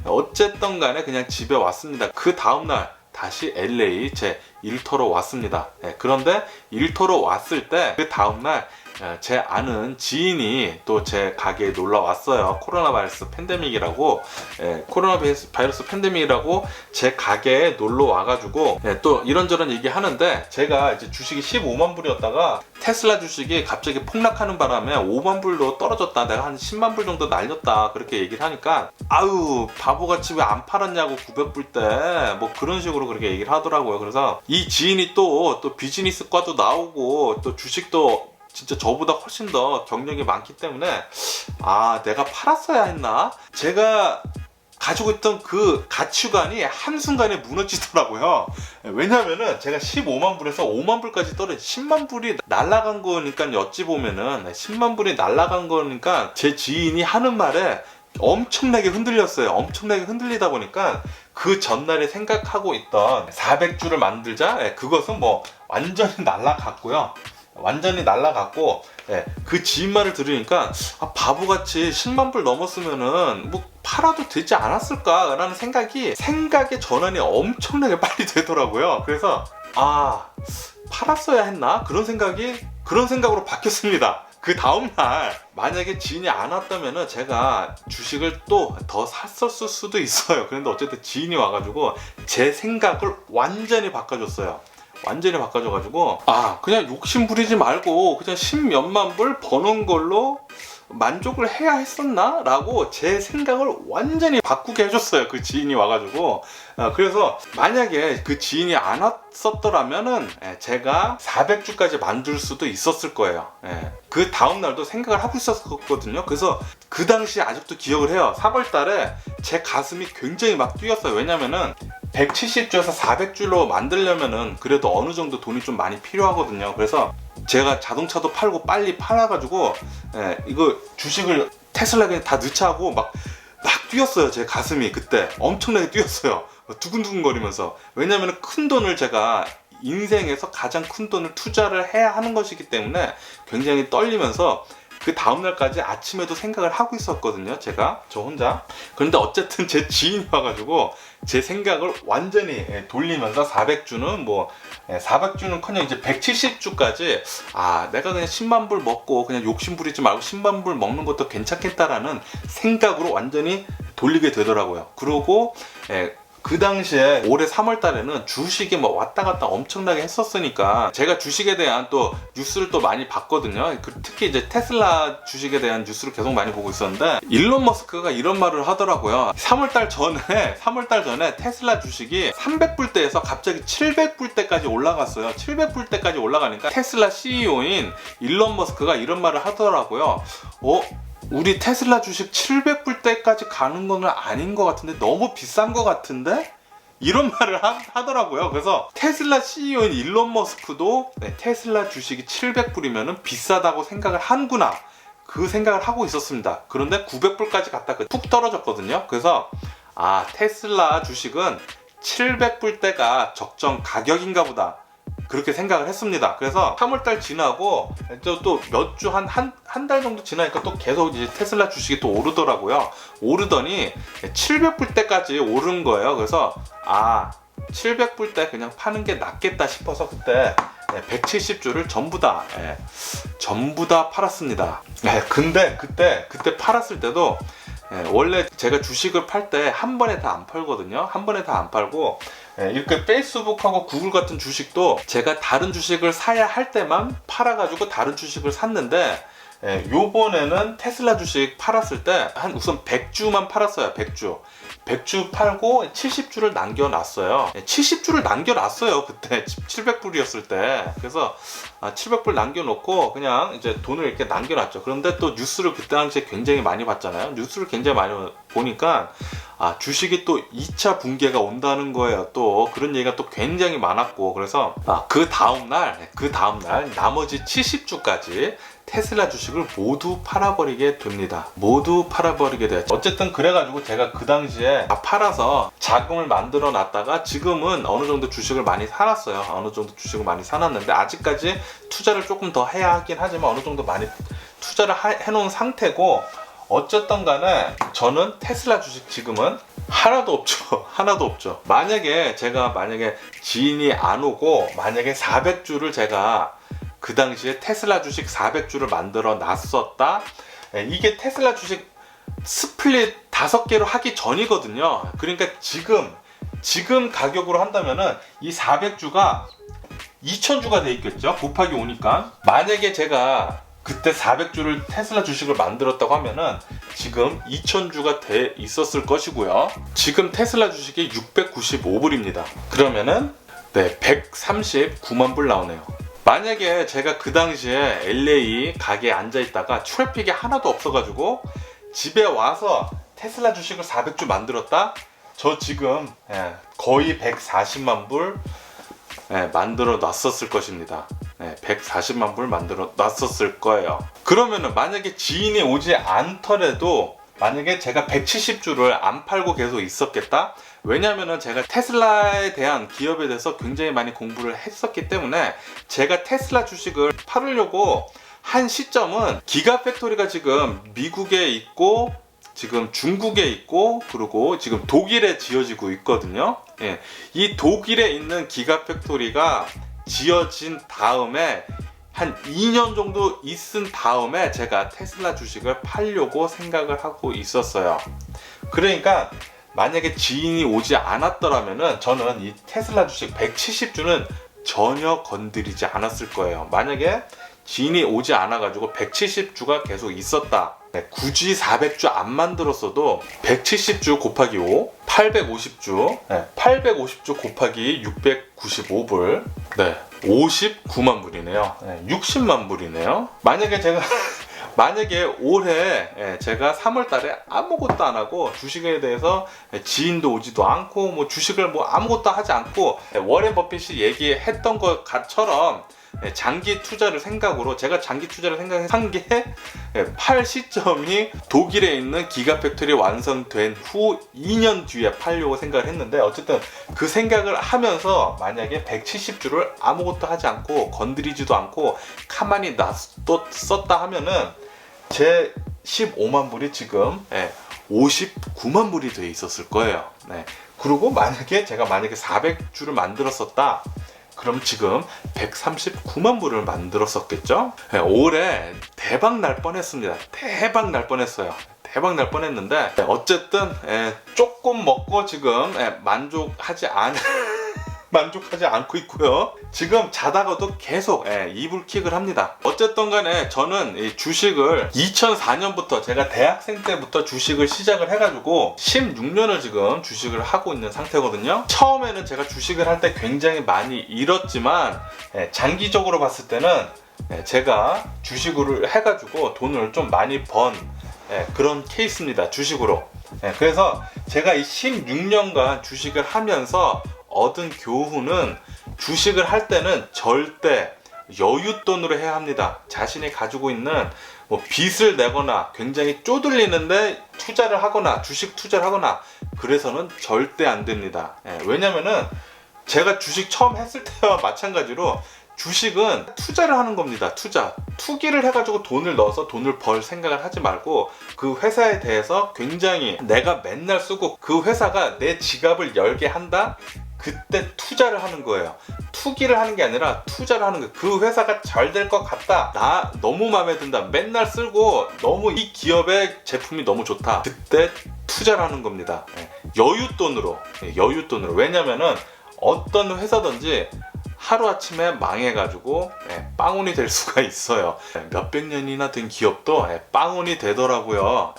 어쨌든 간에 그냥 집에 왔습니다. 그 다음날 다시 LA 제 일터로 왔습니다. 그런데 일터로 왔을 때 그 다음날 제 아는 지인이 또 제 가게에 놀러 왔어요. 코로나 바이러스 팬데믹이라고 제 가게에 놀러 와가지고 또 이런저런 얘기 하는데, 제가 이제 주식이 15만 불이었다가 테슬라 주식이 갑자기 폭락하는 바람에 5만 불로 떨어졌다, 내가 한 10만 불 정도 날렸다, 그렇게 얘기를 하니까 바보같이 왜 안 팔았냐고 900불 때 뭐 그런 식으로 그렇게 얘기를 하더라고요. 그래서 이 지인이 또 비즈니스과도 나오고 또 주식도 진짜 저보다 훨씬 더 경력이 많기 때문에 내가 팔았어야 했나? 제가 가지고 있던 그 가치관이 한순간에 무너지더라고요. 왜냐면은 제가 15만 불에서 5만 불까지 떨어진 10만 불이 날아간 거니까, 어찌 보면은 10만 불이 날아간 거니까 제 지인이 하는 말에 엄청나게 흔들렸어요. 엄청나게 흔들리다 보니까 그 전날에 생각하고 있던 400주를 만들자, 그것은 뭐 완전히 날아갔고요. 그 지인 말을 들으니까 바보같이 10만 불 넘었으면은 뭐 팔아도 되지 않았을까라는 생각의 전환이 엄청나게 빨리 되더라고요. 그래서 팔았어야 했나? 그런 생각으로 바뀌었습니다. 그 다음날 만약에 지인이 안 왔다면은 제가 주식을 또 더 샀었을 수도 있어요. 그런데 어쨌든 지인이 와가지고 제 생각을 완전히 바꿔줬어요. 완전히 바꿔줘가지고 그냥 욕심 부리지 말고 그냥 10몇만 불 버는 걸로 만족을 해야 했었나? 라고 제 생각을 완전히 바꾸게 해줬어요. 그 지인이 와가지고. 그래서 만약에 그 지인이 안 왔었더라면은 제가 400주까지 만들 수도 있었을 거예요. 그 다음날도 생각을 하고 있었거든요. 그래서 그 당시 아직도 기억을 해요. 3월 달에 제 가슴이 굉장히 막 뛰었어요. 왜냐면은 170주에서 400주로 만들려면은 그래도 어느 정도 돈이 좀 많이 필요하거든요. 그래서 제가 자동차도 팔고 빨리 팔아가지고 이거 주식을 테슬라 그냥 다 넣자 하고 막 뛰었어요. 제 가슴이 그때 엄청나게 뛰었어요. 두근두근 거리면서. 왜냐면 큰 돈을 제가 인생에서 가장 큰 돈을 투자를 해야 하는 것이기 때문에 굉장히 떨리면서 그 다음날까지 아침에도 생각을 하고 있었거든요. 저 혼자. 그런데 어쨌든 제 지인이 와가지고 제 생각을 완전히 돌리면서 400주는 400주는 커녕 이제 170주까지 내가 그냥 10만 불 먹고 그냥 욕심 부리지 말고 10만 불 먹는 것도 괜찮겠다라는 생각으로 완전히 돌리게 되더라고요. 그리고 그 당시에 올해 3월 달에는 주식이 왔다 갔다 엄청나게 했었으니까 제가 주식에 대한 또 뉴스를 또 많이 봤거든요. 특히 이제 테슬라 주식에 대한 뉴스를 계속 많이 보고 있었는데 일론 머스크가 이런 말을 하더라고요. 3월 달 전에 테슬라 주식이 300불대에서 갑자기 700불대까지 올라갔어요. 700불대까지 올라가니까 테슬라 CEO인 일론 머스크가 이런 말을 하더라고요. 우리 테슬라 주식 700불대까지 가는 건 아닌 것 같은데 너무 비싼 것 같은데? 이런 말을 하더라고요. 그래서 테슬라 CEO인 일론 머스크도 테슬라 주식이 700불이면 비싸다고 생각을 하는구나, 그 생각을 하고 있었습니다. 그런데 900불까지 갔다 푹 떨어졌거든요. 그래서 테슬라 주식은 700불대가 적정 가격인가 보다, 그렇게 생각을 했습니다. 그래서 3월달 지나고 또 몇 주 한 달 정도 지나니까 또 계속 이제 테슬라 주식이 또 오르더라고요. 오르더니 700불대까지 오른 거예요. 그래서 700불대 그냥 파는 게 낫겠다 싶어서 그때 170주를 전부 다 팔았습니다. 근데 그때 팔았을 때도 원래 제가 주식을 팔 때 한 번에 다 안 팔거든요. 한 번에 다 안 팔고 이렇게 페이스북하고 구글 같은 주식도 제가 다른 주식을 사야 할 때만 팔아가지고 다른 주식을 샀는데 요번에는 테슬라 주식 팔았을 때 우선 100주만 팔았어요. 100주 팔고 70주를 남겨놨어요. 70주를 남겨놨어요. 그때 700불이었을 때. 그래서 700불 남겨놓고 그냥 이제 돈을 이렇게 남겨놨죠. 그런데 또 뉴스를 그때 당시에 굉장히 많이 봤잖아요. 뉴스를 굉장히 많이 보니까 주식이 또 2차 붕괴가 온다는 거예요. 또 그런 얘기가 또 굉장히 많았고, 그래서 그 다음날 나머지 70주까지 테슬라 주식을 모두 팔아버리게 됩니다. 모두 팔아버리게 돼요. 어쨌든 그래가지고 제가 그 당시에 다 팔아서 자금을 만들어 놨다가 지금은 어느 정도 주식을 많이 사놨어요. 어느 정도 주식을 많이 사놨는데 아직까지 투자를 조금 더 해야 하긴 하지만 어느 정도 많이 투자를 해놓은 상태고, 어쨌든 간에 저는 테슬라 주식 지금은 하나도 없죠. 만약에 지인이 안 오고 만약에 400주를 제가 그 당시에 테슬라 주식 400주를 만들어 놨었다. 이게 테슬라 주식 스플릿 5개로 하기 전이거든요. 그러니까 지금 가격으로 한다면은 이 400주가 2000주가 돼 있겠죠. 곱하기 5니까. 만약에 제가 그때 400주를 테슬라 주식을 만들었다고 하면은 지금 2000주가 돼 있었을 것이고요. 지금 테슬라 주식이 695불입니다. 그러면은 139만 불 나오네요. 만약에 제가 그 당시에 LA 가게에 앉아있다가 트래픽이 하나도 없어가지고 집에 와서 테슬라 주식을 400주 만들었다? 저 지금 거의 140만 불 만들어 놨었을 것입니다. 140만 불 만들어 놨었을 거예요. 그러면은 만약에 지인이 오지 않더라도 만약에 제가 170주를 안 팔고 계속 있었겠다? 왜냐면은 제가 테슬라에 대한 기업에 대해서 굉장히 많이 공부를 했었기 때문에 제가 테슬라 주식을 팔으려고 한 시점은 기가팩토리가 지금 미국에 있고 지금 중국에 있고 그리고 지금 독일에 지어지고 있거든요. 이 독일에 있는 기가팩토리가 지어진 다음에 한 2년 정도 있은 다음에 제가 테슬라 주식을 팔려고 생각을 하고 있었어요. 그러니까 만약에 지인이 오지 않았더라면은 저는 이 테슬라 주식 170주는 전혀 건드리지 않았을 거예요. 만약에 지인이 오지 않아가지고 170주가 계속 있었다. 굳이 400주 안 만들었어도 170주 곱하기 5, 850주, 850주 곱하기 695불, 59만 불이네요. 60만 불이네요. 만약에 올해 제가 3월 달에 아무것도 안 하고 주식에 대해서 지인도 오지도 않고 뭐 주식을 뭐 아무것도 하지 않고 워렌 버핏이 얘기했던 것처럼 장기 투자를 생각으로 제가 장기 투자를 생각한 게 팔 시점이 독일에 있는 기가팩토리 완성된 후 2년 뒤에 팔려고 생각을 했는데 어쨌든 그 생각을 하면서 만약에 170주를 아무것도 하지 않고 건드리지도 않고 가만히 놔뒀었다 하면은 제 15만 불이 지금 59만 불이 돼 있었을 거예요. 그리고 제가 만약에 400주를 만들었었다. 그럼 지금 139만 불을 만들었었겠죠? 올해 대박 날 뻔했습니다. 대박 날 뻔했어요. 대박 날 뻔했는데 어쨌든 조금 먹고 지금 만족하지 않고 있고요. 지금 자다가도 계속 이불킥을 합니다. 어쨌든 간에 저는 이 주식을 2004년부터 제가 대학생 때부터 주식을 시작을 해가지고 16년을 지금 주식을 하고 있는 상태거든요. 처음에는 제가 주식을 할 때 굉장히 많이 잃었지만 장기적으로 봤을 때는 제가 주식을 해가지고 돈을 좀 많이 번 그런 케이스입니다. 주식으로. 그래서 제가 이 16년간 주식을 하면서 얻은 교훈은 주식을 할 때는 절대 여윳돈으로 해야 합니다. 자신이 가지고 있는 빚을 내거나 굉장히 쪼들리는데 투자를 하거나 주식 투자를 하거나 그래서는 절대 안 됩니다. 왜냐면은 제가 주식 처음 했을 때와 마찬가지로 주식은 투자를 하는 겁니다. 투기를 해가지고 돈을 넣어서 돈을 벌 생각을 하지 말고 그 회사에 대해서 굉장히 내가 맨날 쓰고 그 회사가 내 지갑을 열게 한다? 그때 투자를 하는 거예요. 투기를 하는 게 아니라 투자를 하는 거예요. 그 회사가 잘 될 것 같다. 나 너무 마음에 든다. 맨날 쓸고 너무 이 기업의 제품이 너무 좋다. 그때 투자를 하는 겁니다. 여윳돈으로. 왜냐면은 어떤 회사든지 하루아침에 망해가지고 빵운이 될 수가 있어요. 몇백 년이나 된 기업도 빵운이 되더라고요.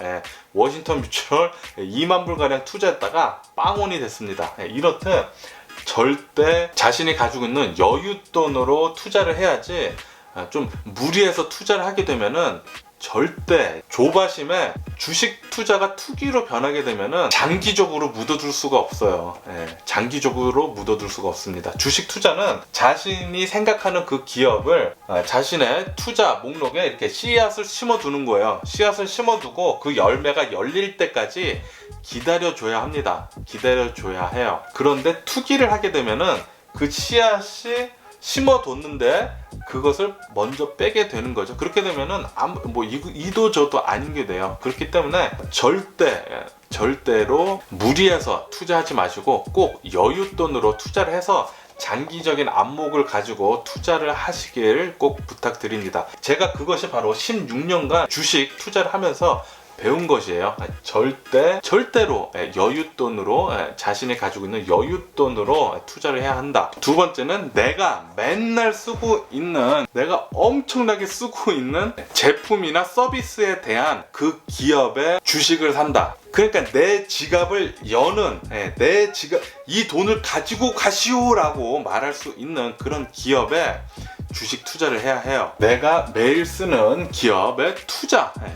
워싱턴 뮤추얼 2만 불가량 투자했다가 빵운이 됐습니다. 이렇듯 절대 자신이 가지고 있는 여윳돈으로 투자를 해야지 좀 무리해서 투자를 하게 되면은 절대 조바심에 주식 투자가 투기로 변하게 되면은 장기적으로 묻어둘 수가 없어요. 장기적으로 묻어둘 수가 없습니다. 주식 투자는 자신이 생각하는 그 기업을 자신의 투자 목록에 이렇게 씨앗을 심어두는 거예요. 씨앗을 심어두고 그 열매가 열릴 때까지 기다려줘야 합니다. 기다려줘야 해요. 그런데 투기를 하게 되면은 그 씨앗이 심어뒀는데 그것을 먼저 빼게 되는 거죠. 그렇게 되면은 이도 저도 아닌 게 돼요. 그렇기 때문에 절대로 무리해서 투자하지 마시고 꼭 여윳돈으로 투자를 해서 장기적인 안목을 가지고 투자를 하시길 꼭 부탁드립니다. 제가 그것이 바로 16년간 주식 투자를 하면서 배운 것이에요. 절대로 여윳돈으로 자신이 가지고 있는 여윳돈으로 투자를 해야 한다. 두 번째는 내가 맨날 내가 엄청나게 쓰고 있는 제품이나 서비스에 대한 그 기업의 주식을 산다. 그러니까 내 지갑을 여는 이 돈을 가지고 가시오라고 말할 수 있는 그런 기업에 주식 투자를 해야 해요. 내가 매일 쓰는 기업에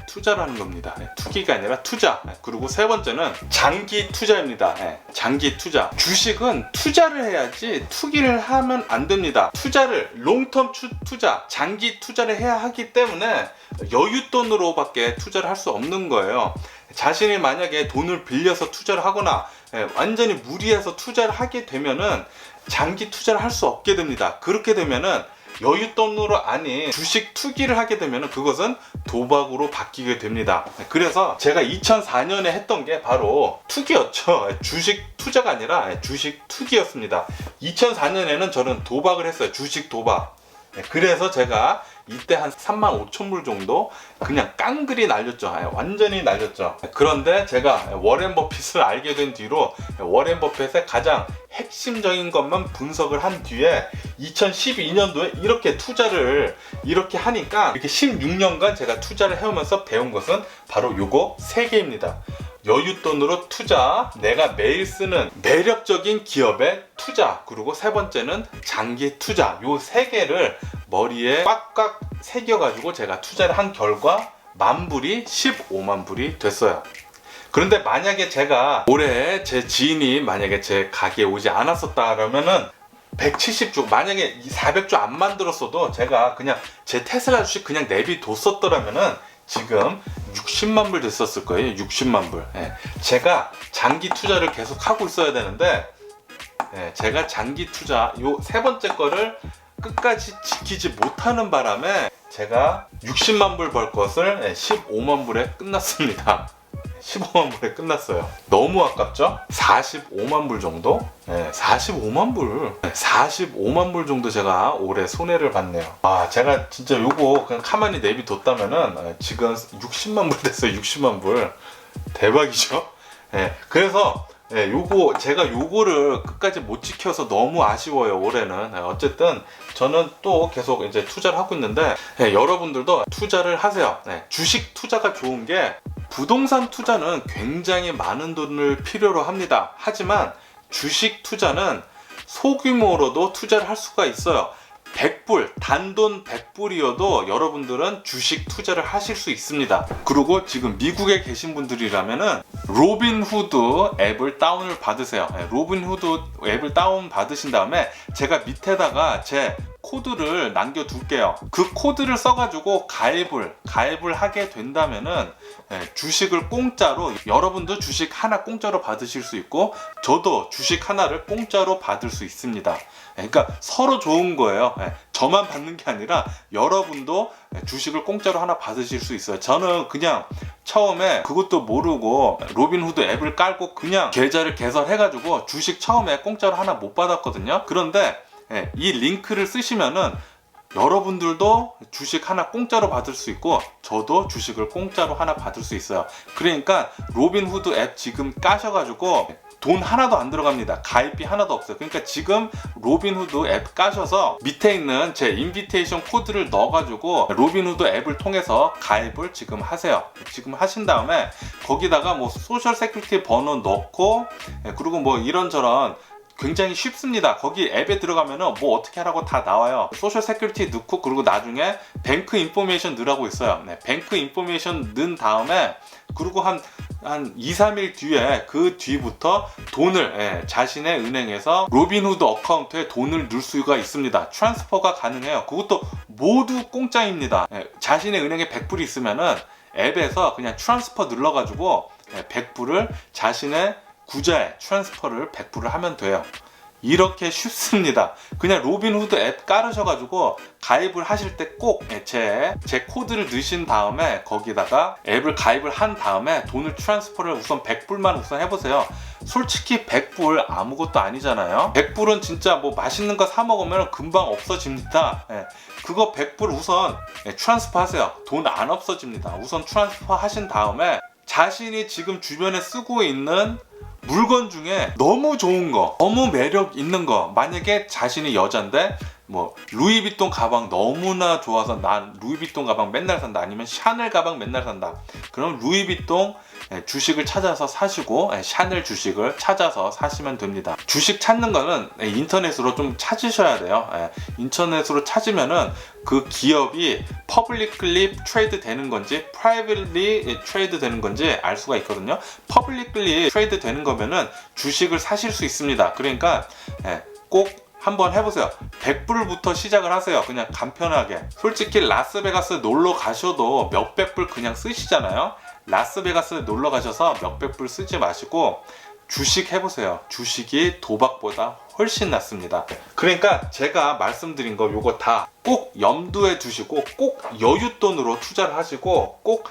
투자를 하는 겁니다. 투기가 아니라 투자. 그리고 세 번째는 장기 투자입니다. 장기 투자. 주식은 투자를 해야지 투기를 하면 안 됩니다. 투자를 롱텀 투자, 장기 투자를 해야 하기 때문에 여윳돈으로밖에 투자를 할 수 없는 거예요. 자신이 만약에 돈을 빌려서 투자를 하거나 완전히 무리해서 투자를 하게 되면은 장기 투자를 할 수 없게 됩니다. 그렇게 되면은 여윳돈으로 아닌 주식 투기를 하게 되면 그것은 도박으로 바뀌게 됩니다. 그래서 제가 2004년에 했던 게 바로 투기였죠. 주식 투자가 아니라 주식 투기였습니다. 2004년에는 저는 도박을 했어요. 주식 도박. 그래서 제가 이때 한 35,000불 정도 그냥 깡그리 날렸죠. 완전히 날렸죠. 그런데 제가 워렌 버핏을 알게 된 뒤로 워렌 버핏의 가장 핵심적인 것만 분석을 한 뒤에 2012년도에 이렇게 투자를 이렇게 하니까 이렇게 16년간 제가 투자를 해오면서 배운 것은 바로 요거 3개입니다. 여윳돈으로 투자, 내가 매일 쓰는 매력적인 기업에 투자, 그리고 세 번째는 장기 투자. 요 3개를 머리에 꽉꽉 새겨가지고 제가 투자를 한 결과 만불이 15만 불이 됐어요. 그런데 만약에 제가 올해 제 지인이 만약에 제 가게에 오지 않았었다 그러면은 170주, 만약에 400주 안 만들었어도 제가 그냥 제 테슬라 주식 그냥 내비뒀었더라면은 지금 60만 불 됐었을 거예요. 60만 불. 제가 장기 투자를 계속 하고 있어야 되는데, 제가 장기 투자 요 3번째 거를 끝까지 지키지 못하는 바람에 제가 60만 불 벌 것을 15만 불에 끝났습니다. 15만 불에 끝났어요. 너무 아깝죠? 45만 불 정도? 45만 불. 45만 불 정도 제가 올해 손해를 봤네요. 제가 진짜 요거 그냥 가만히 내비뒀다면은 지금 60만 불 됐어요. 60만 불. 대박이죠? 그래서 요거 제가 요거를 끝까지 못 지켜서 너무 아쉬워요. 올해는. 어쨌든 저는 또 계속 이제 투자를 하고 있는데, 여러분들도 투자를 하세요. 주식 투자가 좋은 게, 부동산 투자는 굉장히 많은 돈을 필요로 합니다. 하지만 주식 투자는 소규모로도 투자를 할 수가 있어요. 100불, 단돈 100불이어도 여러분들은 주식 투자를 하실 수 있습니다. 그리고 지금 미국에 계신 분들이라면은 로빈후드 앱을 다운을 받으세요. 로빈후드 앱을 다운 받으신 다음에 제가 밑에다가 제 코드를 남겨둘게요. 그 코드를 써가지고 가입을 하게 된다면은 주식을 공짜로, 여러분도 주식 하나 공짜로 받으실 수 있고 저도 주식 하나를 공짜로 받을 수 있습니다. 그러니까 서로 좋은 거예요. 저만 받는 게 아니라 여러분도 주식을 공짜로 하나 받으실 수 있어요. 저는 그냥 처음에 그것도 모르고 로빈후드 앱을 깔고 그냥 계좌를 개설해가지고 주식 처음에 공짜로 하나 못 받았거든요. 그런데 이 링크를 쓰시면은 여러분들도 주식 하나 공짜로 받을 수 있고 저도 주식을 공짜로 하나 받을 수 있어요. 그러니까 로빈후드 앱 지금 까셔가지고 돈 하나도 안 들어갑니다. 가입비 하나도 없어요. 그러니까 지금 로빈후드 앱 까셔서 밑에 있는 제 인비테이션 코드를 넣어가지고 로빈후드 앱을 통해서 가입을 지금 하세요. 지금 하신 다음에 거기다가 뭐 소셜 세큐리티 번호 넣고 그리고 뭐 이런저런 굉장히 쉽습니다. 거기 앱에 들어가면은 뭐 어떻게 하라고 다 나와요. 소셜 세큐리티 넣고 그리고 나중에 뱅크 인포메이션 넣으라고 있어요. 뱅크 인포메이션 넣은 다음에 그리고 한 2, 3일 뒤에 그 뒤부터 돈을 자신의 은행에서 로빈후드 어카운트에 돈을 넣을 수가 있습니다. 트랜스퍼가 가능해요. 그것도 모두 공짜입니다. 자신의 은행에 100불이 있으면은 앱에서 그냥 트랜스퍼 눌러가지고 100불을 자신의 구자에 트랜스퍼를 100불을 하면 돼요. 이렇게 쉽습니다. 그냥 로빈후드 앱 깔으셔가지고 가입을 하실 때 꼭 제 코드를 넣으신 다음에 거기다가 앱을 가입을 한 다음에 돈을 트랜스퍼를 우선 100불만 우선 해보세요. 솔직히 100불 아무것도 아니잖아요. 100불은 진짜 뭐 맛있는 거 사 먹으면 금방 없어집니다. 그거 100불 우선 트랜스퍼 하세요. 돈 안 없어집니다. 우선 트랜스퍼 하신 다음에 자신이 지금 주변에 쓰고 있는 물건 중에 너무 좋은 거, 너무 매력 있는 거, 만약에 자신이 여잔데 뭐 루이비통 가방 너무나 좋아서 난 루이비통 가방 맨날 산다, 아니면 샤넬 가방 맨날 산다, 그럼 루이비통 주식을 찾아서 사시고 샤넬 주식을 찾아서 사시면 됩니다. 주식 찾는 거는 인터넷으로 좀 찾으셔야 돼요. 인터넷으로 찾으면은 그 기업이 퍼블릭리 트레이드 되는 건지 프라이빗리 트레이드 되는 건지 알 수가 있거든요. 퍼블릭리 트레이드 되는 거면은 주식을 사실 수 있습니다. 그러니까 꼭 한번 해보세요. 100불부터 시작을 하세요. 그냥 간편하게. 솔직히 라스베가스 놀러 가셔도 몇백 불 그냥 쓰시잖아요. 라스베가스 놀러 가셔서 몇백 불 쓰지 마시고 주식 해보세요. 주식이 도박보다 훨씬 낫습니다. 그러니까 제가 말씀드린 거 요거 다 꼭 염두에 두시고 꼭 여윳돈으로 투자를 하시고 꼭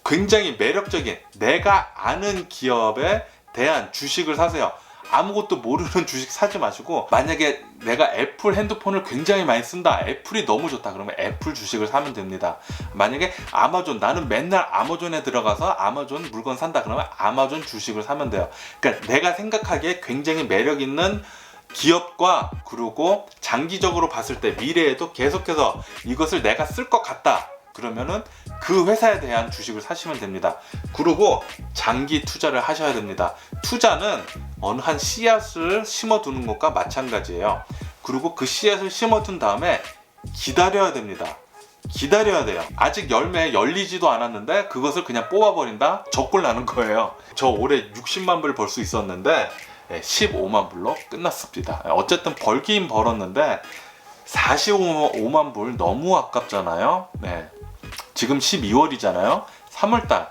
굉장히 매력적인 내가 아는 기업에 대한 주식을 사세요. 아무것도 모르는 주식 사지 마시고, 만약에 내가 애플 핸드폰을 굉장히 많이 쓴다, 애플이 너무 좋다 그러면 애플 주식을 사면 됩니다. 만약에 아마존, 나는 맨날 아마존에 들어가서 아마존 물건 산다 그러면 아마존 주식을 사면 돼요. 그러니까 내가 생각하기에 굉장히 매력 있는 기업과, 그리고 장기적으로 봤을 때 미래에도 계속해서 이것을 내가 쓸 것 같다 그러면은 그 회사에 대한 주식을 사시면 됩니다. 그리고 장기 투자를 하셔야 됩니다. 투자는 어느 한 씨앗을 심어두는 것과 마찬가지예요. 그리고 그 씨앗을 심어둔 다음에 기다려야 됩니다. 기다려야 돼요. 아직 열매 열리지도 않았는데 그것을 그냥 뽑아버린다? 적골 나는 거예요. 저 올해 60만 불 벌 수 있었는데 15만 불로 끝났습니다. 어쨌든 벌긴 벌었는데 45만 불 너무 아깝잖아요. 네. 지금 12월이잖아요. 3월달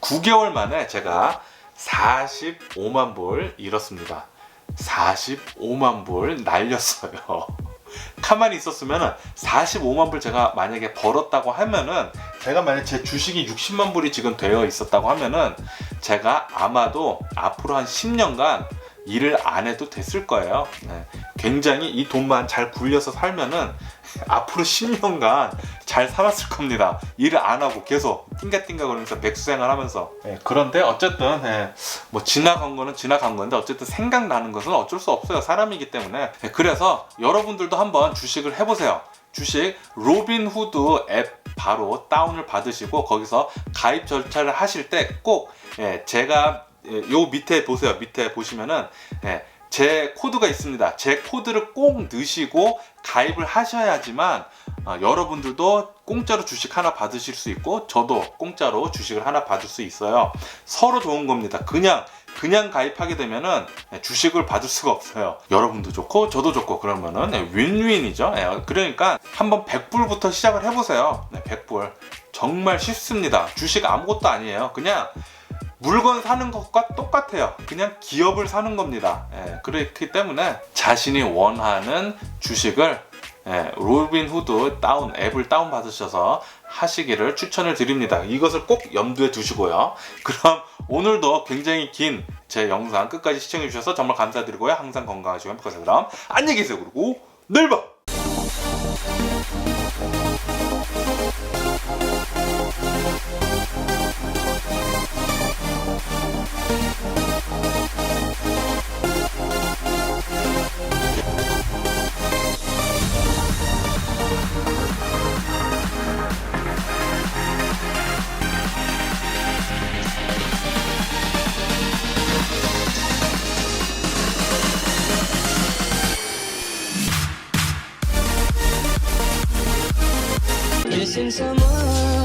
9개월 만에 제가 45만 불 잃었습니다. 45만 불 날렸어요. 가만히 있었으면 45만 불 제가 만약에 벌었다고 하면은, 제가 만약에 제 주식이 60만 불이 지금 되어 있었다고 하면은 제가 아마도 앞으로 한 10년간 일을 안 해도 됐을 거예요. 네. 굉장히 이 돈만 잘 굴려서 살면은 앞으로 10년간 잘 살았을 겁니다. 일을 안 하고 계속 띵가띵가 거리면서 백수생활 하면서. 네. 그런데 어쨌든 뭐 지나간 거는 지나간 건데, 어쨌든 생각나는 것은 어쩔 수 없어요. 사람이기 때문에. 네. 그래서 여러분들도 한번 주식을 해보세요. 주식 로빈후드 앱 바로 다운을 받으시고 거기서 가입 절차를 하실 때 꼭 제가 요 밑에 보세요. 밑에 보시면은 제 코드가 있습니다. 제 코드를 꼭 넣으시고 가입을 하셔야지만 여러분들도 공짜로 주식 하나 받으실 수 있고 저도 공짜로 주식을 하나 받을 수 있어요. 서로 좋은 겁니다. 그냥 가입하게 되면은 주식을 받을 수가 없어요. 여러분도 좋고 저도 좋고 그러면은 윈윈이죠. 그러니까 한번 100불부터 시작을 해보세요. 100불 정말 쉽습니다. 주식 아무것도 아니에요. 그냥 물건 사는 것과 똑같아요. 그냥 기업을 사는 겁니다. 그렇기 때문에 자신이 원하는 주식을 로빈후드 앱을 다운 받으셔서 하시기를 추천을 드립니다. 이것을 꼭 염두에 두시고요. 그럼 오늘도 굉장히 긴 제 영상 끝까지 시청해 주셔서 정말 감사드리고요. 항상 건강하시고 행복하세요. 그럼 안녕히 계세요. 그리고 내일 봐. Missing someone